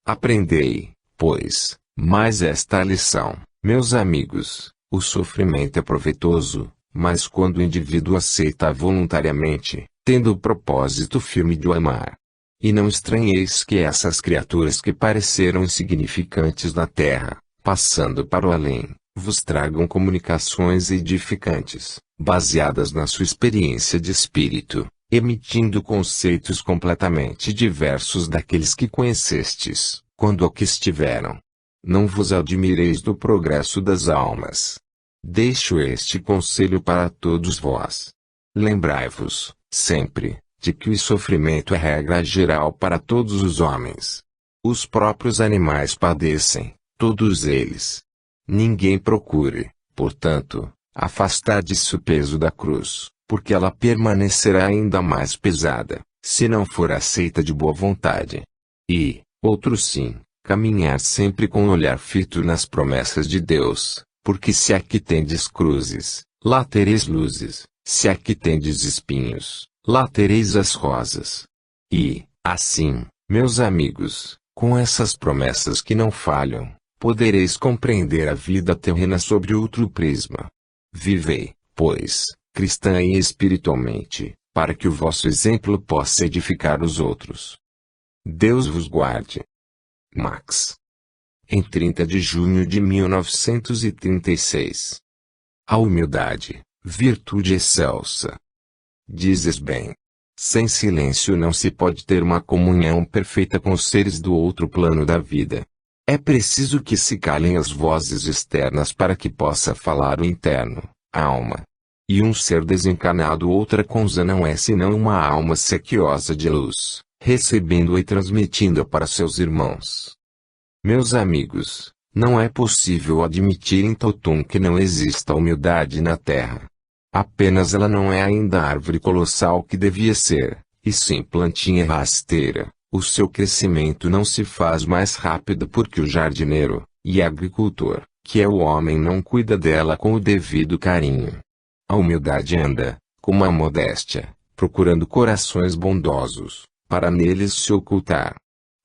Aprendei, pois, mais esta lição, meus amigos: o sofrimento é proveitoso, mas quando o indivíduo aceita voluntariamente, tendo o propósito firme de o amar. E não estranheis que essas criaturas que pareceram insignificantes na terra, passando para o além, vos tragam comunicações edificantes, baseadas na sua experiência de espírito, emitindo conceitos completamente diversos daqueles que conhecestes, quando aqui estiveram. Não vos admireis do progresso das almas. Deixo este conselho para todos vós. Lembrai-vos, sempre, de que o sofrimento é regra geral para todos os homens. Os próprios animais padecem, todos eles. Ninguém procure, portanto, afastar disso o peso da cruz, porque ela permanecerá ainda mais pesada, se não for aceita de boa vontade. E, outro sim, caminhar sempre com o olhar fito nas promessas de Deus, porque se aqui tendes cruzes, lá tereis luzes, se aqui tendes espinhos, lá tereis as rosas. E, assim, meus amigos, com essas promessas que não falham, podereis compreender a vida terrena sobre outro prisma. Vivei, pois, cristã e espiritualmente, para que o vosso exemplo possa edificar os outros. Deus vos guarde. Max. Em 30 de junho de 1936. A humildade, virtude excelsa. Dizes bem. Sem silêncio não se pode ter uma comunhão perfeita com os seres do outro plano da vida. É preciso que se calem as vozes externas para que possa falar o interno, a alma. E um ser desencarnado outra coisa não é senão uma alma sequiosa de luz, recebendo e transmitindo para seus irmãos. Meus amigos, não é possível admitir em totum que não exista humildade na terra. Apenas ela não é ainda a árvore colossal que devia ser, e sim plantinha rasteira. O seu crescimento não se faz mais rápido porque o jardineiro, e agricultor, que é o homem não cuida dela com o devido carinho. A humildade anda, como a modéstia, procurando corações bondosos, para neles se ocultar.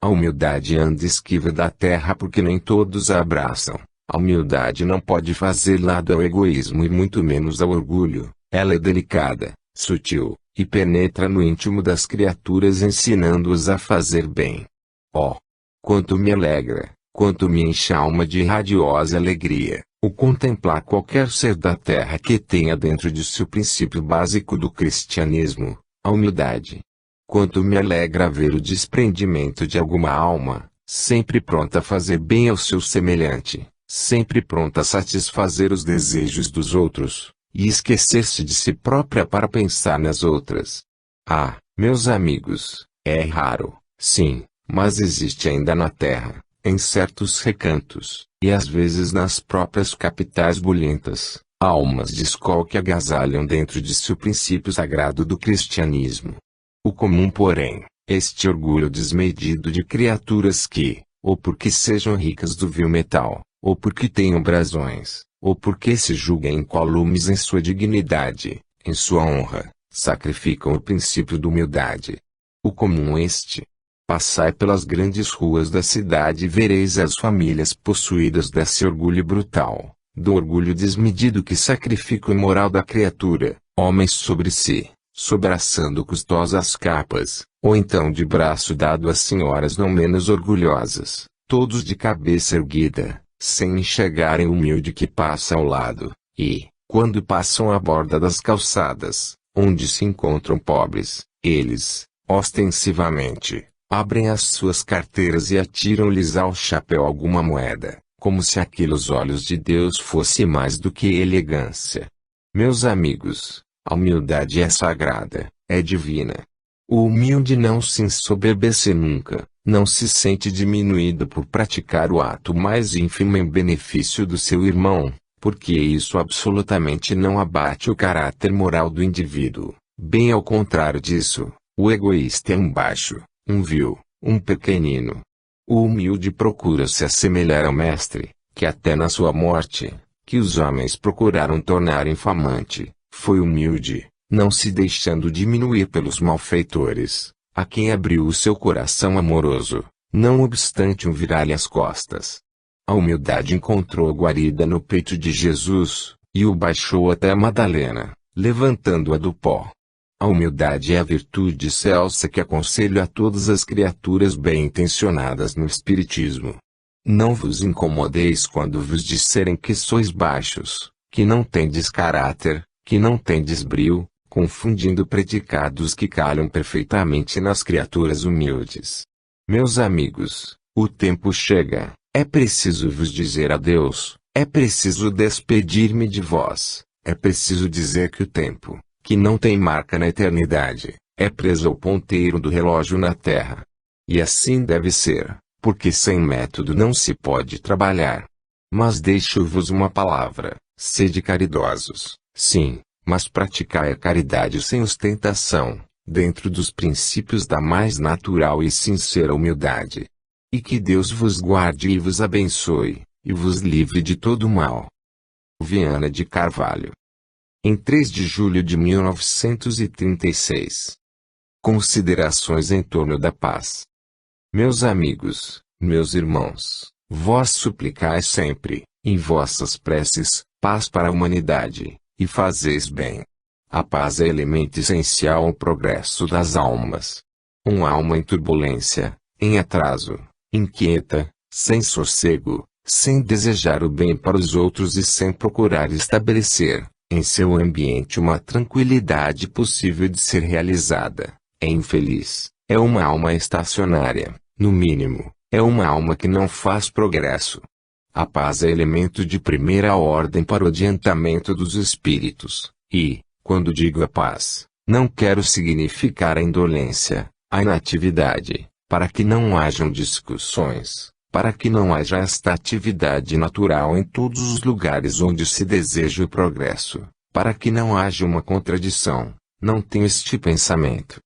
A humildade anda esquiva da terra porque nem todos a abraçam. A humildade não pode fazer lado ao egoísmo e muito menos ao orgulho. Ela é delicada, sutil, e penetra no íntimo das criaturas ensinando-os a fazer bem. Oh! Quanto me alegra, quanto me enche a alma de radiosa alegria, o contemplar qualquer ser da terra que tenha dentro de si o princípio básico do cristianismo, a humildade. Quanto me alegra ver o desprendimento de alguma alma, sempre pronta a fazer bem ao seu semelhante, sempre pronta a satisfazer os desejos dos outros, e esquecer-se de si própria para pensar nas outras. Ah, meus amigos, é raro, sim, mas existe ainda na terra, em certos recantos, e às vezes nas próprias capitais bulhentas, almas de escola que agasalham dentro de si o princípio sagrado do cristianismo. O comum, porém, este orgulho desmedido de criaturas que, ou porque sejam ricas do vil metal, ou porque tenham brasões, ou porque se julguem incólumes em sua dignidade, em sua honra, sacrificam o princípio da humildade. O comum este. Passai pelas grandes ruas da cidade e vereis as famílias possuídas desse orgulho brutal, do orgulho desmedido que sacrifica o moral da criatura, homens sobre si, sobraçando custosas capas, ou então de braço dado às senhoras não menos orgulhosas, todos de cabeça erguida, sem enxergarem o humilde que passa ao lado, e, quando passam à borda das calçadas, onde se encontram pobres, eles, ostensivamente, abrem as suas carteiras e atiram-lhes ao chapéu alguma moeda, como se aquilo aos olhos de Deus fosse mais do que elegância. Meus amigos, a humildade é sagrada, é divina. O humilde não se ensoberbece nunca, não se sente diminuído por praticar o ato mais ínfimo em benefício do seu irmão, porque isso absolutamente não abate o caráter moral do indivíduo. Bem ao contrário disso, o egoísta é um baixo, um vil, um pequenino. O humilde procura se assemelhar ao mestre, que até na sua morte, que os homens procuraram tornar infamante, foi humilde, não se deixando diminuir pelos malfeitores, a quem abriu o seu coração amoroso, não obstante um virar-lhe as costas. A humildade encontrou guarida no peito de Jesus, e o baixou até a Madalena, levantando-a do pó. A humildade é a virtude excelsa que aconselho a todas as criaturas bem-intencionadas no Espiritismo. Não vos incomodeis quando vos disserem que sois baixos, que não tendes caráter, que não tendes brio, confundindo predicados que calham perfeitamente nas criaturas humildes. Meus amigos, o tempo chega, é preciso vos dizer adeus, é preciso despedir-me de vós, é preciso dizer que o tempo, que não tem marca na eternidade, é preso ao ponteiro do relógio na terra. E assim deve ser, porque sem método não se pode trabalhar. Mas deixo-vos uma palavra, sede caridosos, sim, mas praticai a caridade sem ostentação, dentro dos princípios da mais natural e sincera humildade. E que Deus vos guarde e vos abençoe, e vos livre de todo mal. Viana de Carvalho. Em 3 de julho de 1936. Considerações em torno da paz. Meus amigos, meus irmãos, vós suplicais sempre, em vossas preces, paz para a humanidade, e fazeis bem. A paz é elemento essencial ao progresso das almas. Uma alma em turbulência, em atraso, inquieta, sem sossego, sem desejar o bem para os outros e sem procurar estabelecer, em seu ambiente uma tranquilidade possível de ser realizada, é infeliz, é uma alma estacionária, no mínimo, é uma alma que não faz progresso. A paz é elemento de primeira ordem para o adiantamento dos espíritos, e, quando digo a paz, não quero significar a indolência, a inatividade, para que não hajam discussões, para que não haja esta atividade natural em todos os lugares onde se deseja o progresso, para que não haja uma contradição, não tenho este pensamento.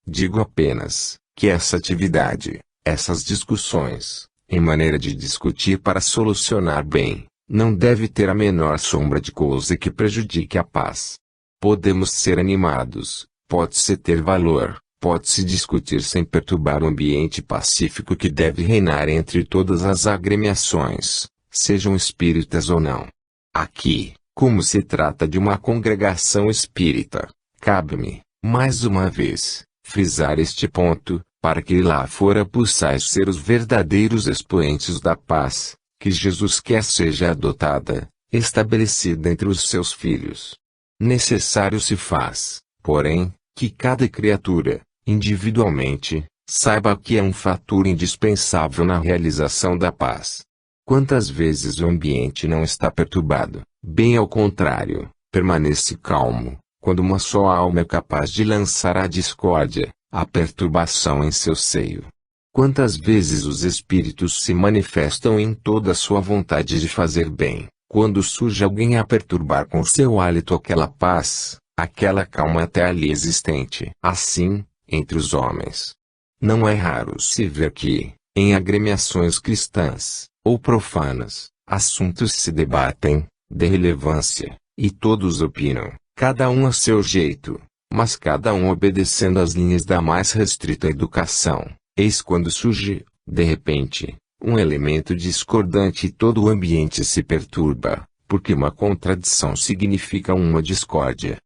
Digo apenas, que essa atividade, essas discussões, em maneira de discutir para solucionar bem, Não deve ter a menor sombra de coisa que prejudique a paz. Podemos ser animados, pode-se ter valor, pode-se discutir sem perturbar o ambiente pacífico que deve reinar entre todas as agremiações, sejam espíritas ou não. Aqui, como se trata de uma congregação espírita, cabe-me, mais uma vez, frisar este ponto, para que lá fora possais ser os verdadeiros expoentes da paz, que Jesus quer seja adotada, estabelecida entre os seus filhos. Necessário se faz, porém, que cada criatura, individualmente, saiba que é um fator indispensável na realização da paz. Quantas vezes o ambiente não está perturbado, bem ao contrário, permanece calmo, quando uma só alma é capaz de lançar a discórdia, a perturbação em seu seio. Quantas vezes os espíritos se manifestam em toda a sua vontade de fazer bem, quando surge alguém a perturbar com seu hálito aquela paz, aquela calma até ali existente. Assim, entre os homens, não é raro se ver que, em agremiações cristãs, ou profanas, assuntos se debatem, de relevância, e todos opinam, cada um a seu jeito, mas cada um obedecendo às linhas da mais restrita educação. Eis quando surge, de repente, um elemento discordante e todo o ambiente se perturba, porque uma contradição significa uma discórdia.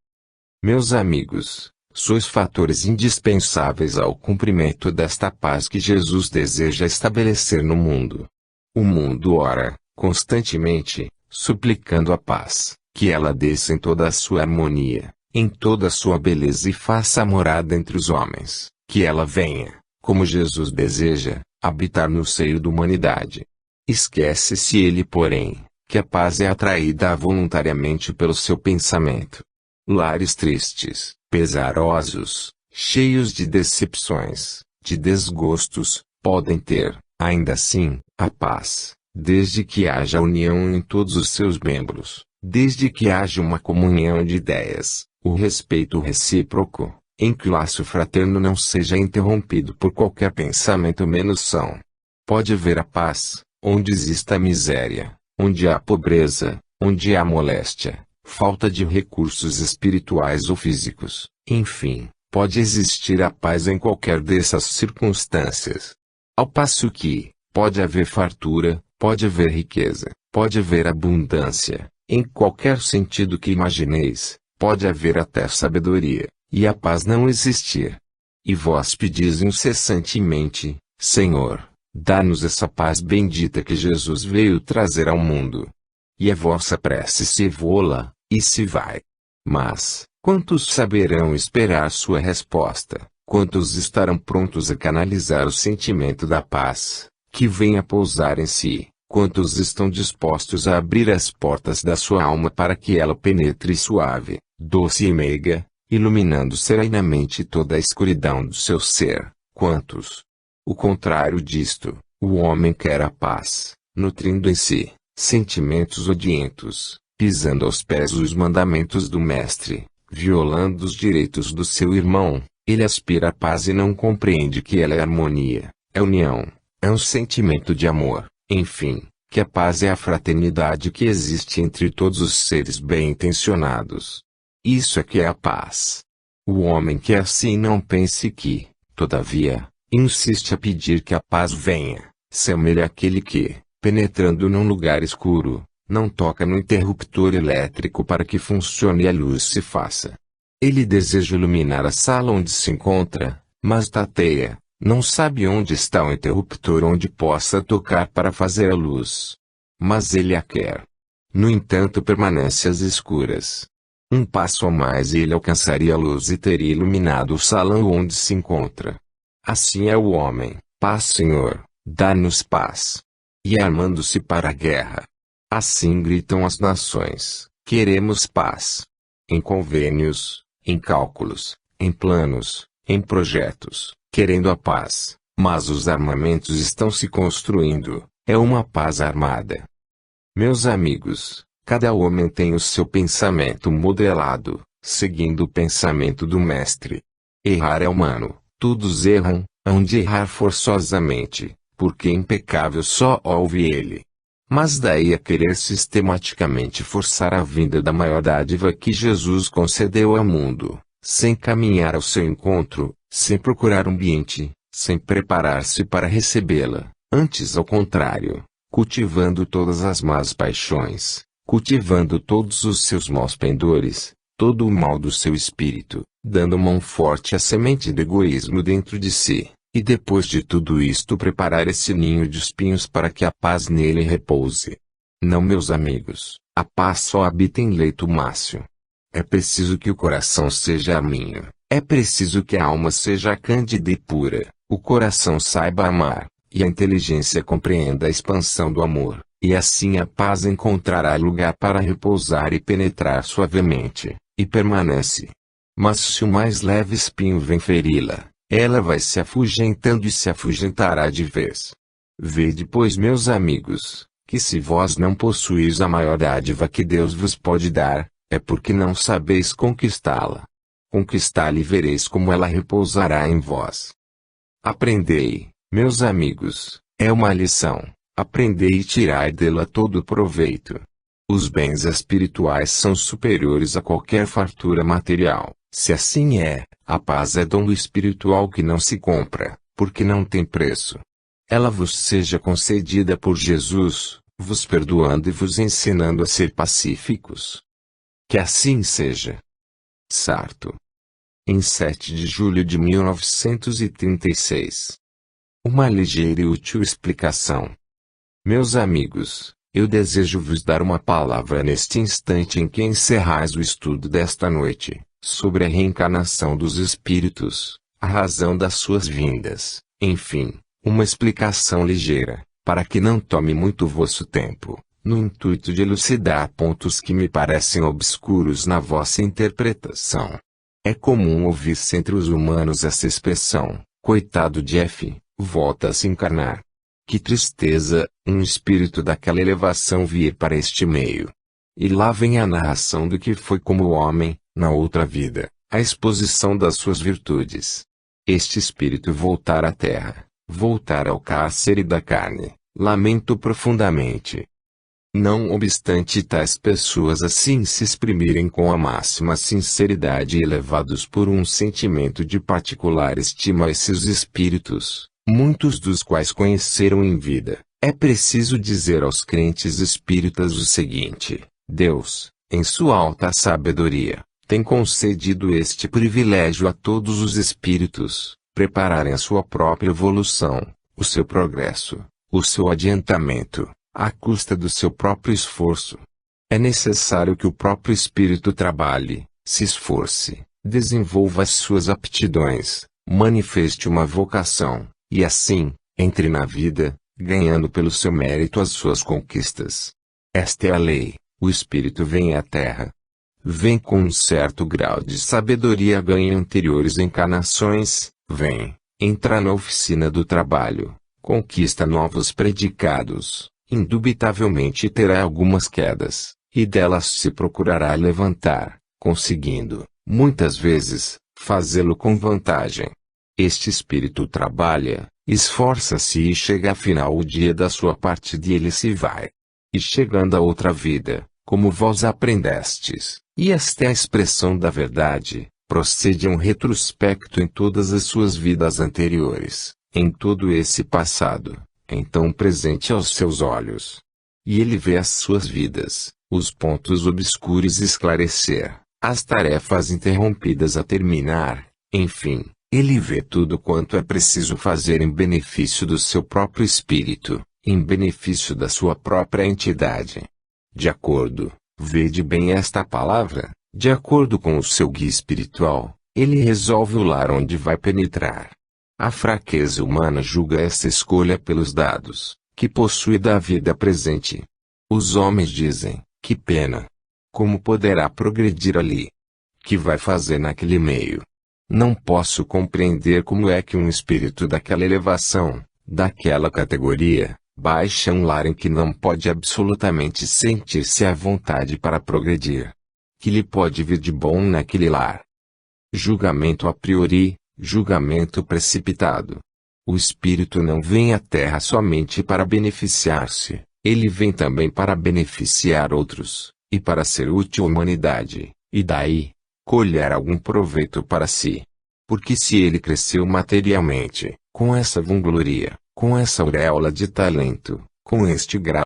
Meus amigos, sois fatores indispensáveis ao cumprimento desta paz que Jesus deseja estabelecer no mundo. O mundo ora, constantemente, suplicando a paz, que ela desça em toda a sua harmonia, em toda a sua beleza e faça morada entre os homens, que ela venha, como Jesus deseja, habitar no seio da humanidade. Esquece-se ele, porém, que a paz é atraída voluntariamente pelo seu pensamento. Lares tristes, pesarosos, cheios de decepções, de desgostos, podem ter, ainda assim, a paz, desde que haja união em todos os seus membros, desde que haja uma comunhão de ideias, o respeito recíproco, em que o laço fraterno não seja interrompido por qualquer pensamento menos são. Pode haver a paz, onde exista a miséria, onde há pobreza, onde há moléstia, falta de recursos espirituais ou físicos, enfim, pode existir a paz em qualquer dessas circunstâncias. Ao passo que, pode haver fartura, pode haver riqueza, pode haver abundância, em qualquer sentido que imagineis, pode haver até sabedoria, e a paz não existir. E vós pedis incessantemente, Senhor, dá-nos essa paz bendita que Jesus veio trazer ao mundo. E a vossa prece se voa, e se vai. Mas, quantos saberão esperar sua resposta? Quantos estarão prontos a canalizar o sentimento da paz, que vem a pousar em si? Quantos estão dispostos a abrir as portas da sua alma para que ela penetre suave, doce e meiga, iluminando serenamente toda a escuridão do seu ser? Quantos? O contrário disto, o homem quer a paz, nutrindo em si sentimentos odientos, pisando aos pés os mandamentos do Mestre, violando os direitos do seu irmão. Ele aspira à paz e não compreende que ela é harmonia, é união, é um sentimento de amor, enfim, que a paz é a fraternidade que existe entre todos os seres bem-intencionados. Isso é que é a paz. O homem que é assim não pense que, todavia, insiste a pedir que a paz venha, semelha àquele que, penetrando num lugar escuro, não toca no interruptor elétrico para que funcione e a luz se faça. Ele deseja iluminar a sala onde se encontra, mas tateia, não sabe onde está o interruptor onde possa tocar para fazer a luz. Mas ele a quer. No entanto, permanece às escuras. Um passo a mais e ele alcançaria a luz e teria iluminado o salão onde se encontra. Assim é o homem. Paz, Senhor, dá-nos paz. E armando-se para a guerra. Assim gritam as nações: queremos paz. Em convênios, em cálculos, em planos, em projetos, querendo a paz, mas os armamentos estão se construindo, é uma paz armada. Meus amigos, cada homem tem o seu pensamento modelado, seguindo o pensamento do Mestre. Errar é humano, todos erram, hão de errar forçosamente, porque impecável só houve ele. Mas daí a querer sistematicamente forçar a vinda da maior dádiva que Jesus concedeu ao mundo, sem caminhar ao seu encontro, sem procurar ambiente, sem preparar-se para recebê-la, antes ao contrário, cultivando todas as más paixões, cultivando todos os seus maus pendores, todo o mal do seu espírito, dando mão forte à semente do egoísmo dentro de si, e depois de tudo isto preparar esse ninho de espinhos para que a paz nele repouse. Não, meus amigos, a paz só habita em leito mácio. É preciso que o coração seja aminho, é preciso que a alma seja cândida e pura, o coração saiba amar, e a inteligência compreenda a expansão do amor, e assim a paz encontrará lugar para repousar e penetrar suavemente, e permanece. Mas se o mais leve espinho vem feri-la, ela vai se afugentando e se afugentará de vez. Vede, pois, meus amigos, que se vós não possuís a maior dádiva que Deus vos pode dar, é porque não sabeis conquistá-la. Conquistá-la e vereis como ela repousará em vós. Aprendei, meus amigos, é uma lição, aprendei e tirai dela todo o proveito. Os bens espirituais são superiores a qualquer fartura material. Se assim é, a paz é dom espiritual que não se compra, porque não tem preço. Ela vos seja concedida por Jesus, vos perdoando e vos ensinando a ser pacíficos. Que assim seja. Sarto. Em 7 de julho de 1936. Uma ligeira e útil explicação. Meus amigos, eu desejo vos dar uma palavra neste instante em que encerrais o estudo desta noite, sobre a reencarnação dos espíritos, a razão das suas vindas, enfim, uma explicação ligeira, para que não tome muito vosso tempo, no intuito de elucidar pontos que me parecem obscuros na vossa interpretação. É comum ouvir-se entre os humanos essa expressão, coitado de F, volta a se encarnar. Que tristeza, um espírito daquela elevação vir para este meio. E lá vem a narração do que foi como homem, na outra vida, a exposição das suas virtudes. Este espírito voltar à terra, voltar ao cárcere da carne, lamento profundamente. Não obstante tais pessoas assim se exprimirem com a máxima sinceridade e levados por um sentimento de particular estima a esses espíritos, muitos dos quais conheceram em vida, é preciso dizer aos crentes espíritas o seguinte: Deus, em sua alta sabedoria, tem concedido este privilégio a todos os espíritos, prepararem a sua própria evolução, o seu progresso, o seu adiantamento, à custa do seu próprio esforço. É necessário que o próprio espírito trabalhe, se esforce, desenvolva as suas aptidões, manifeste uma vocação, e assim, entre na vida, ganhando pelo seu mérito as suas conquistas. Esta é a lei, o espírito vem à terra. Vem com um certo grau de sabedoria ganha em anteriores encarnações, vem, entra na oficina do trabalho, conquista novos predicados, indubitavelmente terá algumas quedas, e delas se procurará levantar, conseguindo, muitas vezes, fazê-lo com vantagem. Este espírito trabalha, esforça-se e chega afinal o dia da sua partida e ele se vai. E chegando a outra vida, como vós aprendestes, e esta é a expressão da verdade, procede um retrospecto em todas as suas vidas anteriores, em todo esse passado, então presente aos seus olhos. E ele vê as suas vidas, os pontos obscuros esclarecer, as tarefas interrompidas a terminar, enfim, ele vê tudo quanto é preciso fazer em benefício do seu próprio espírito, em benefício da sua própria entidade. De acordo, vede bem esta palavra, de acordo com o seu guia espiritual, ele resolve o lar onde vai penetrar. A fraqueza humana julga essa escolha pelos dados que possui da vida presente. Os homens dizem: que pena! Como poderá progredir ali? Que vai fazer naquele meio? Não posso compreender como é que um espírito daquela elevação, daquela categoria, baixa um lar em que não pode absolutamente sentir-se à vontade para progredir. Que lhe pode vir de bom naquele lar? Julgamento a priori, julgamento precipitado. O espírito não vem à terra somente para beneficiar-se, Ele vem também para beneficiar outros, e para ser útil à humanidade, e daí, colher algum proveito para si. Porque se ele cresceu materialmente, com essa vangloria, com essa auréola de talento, com este grau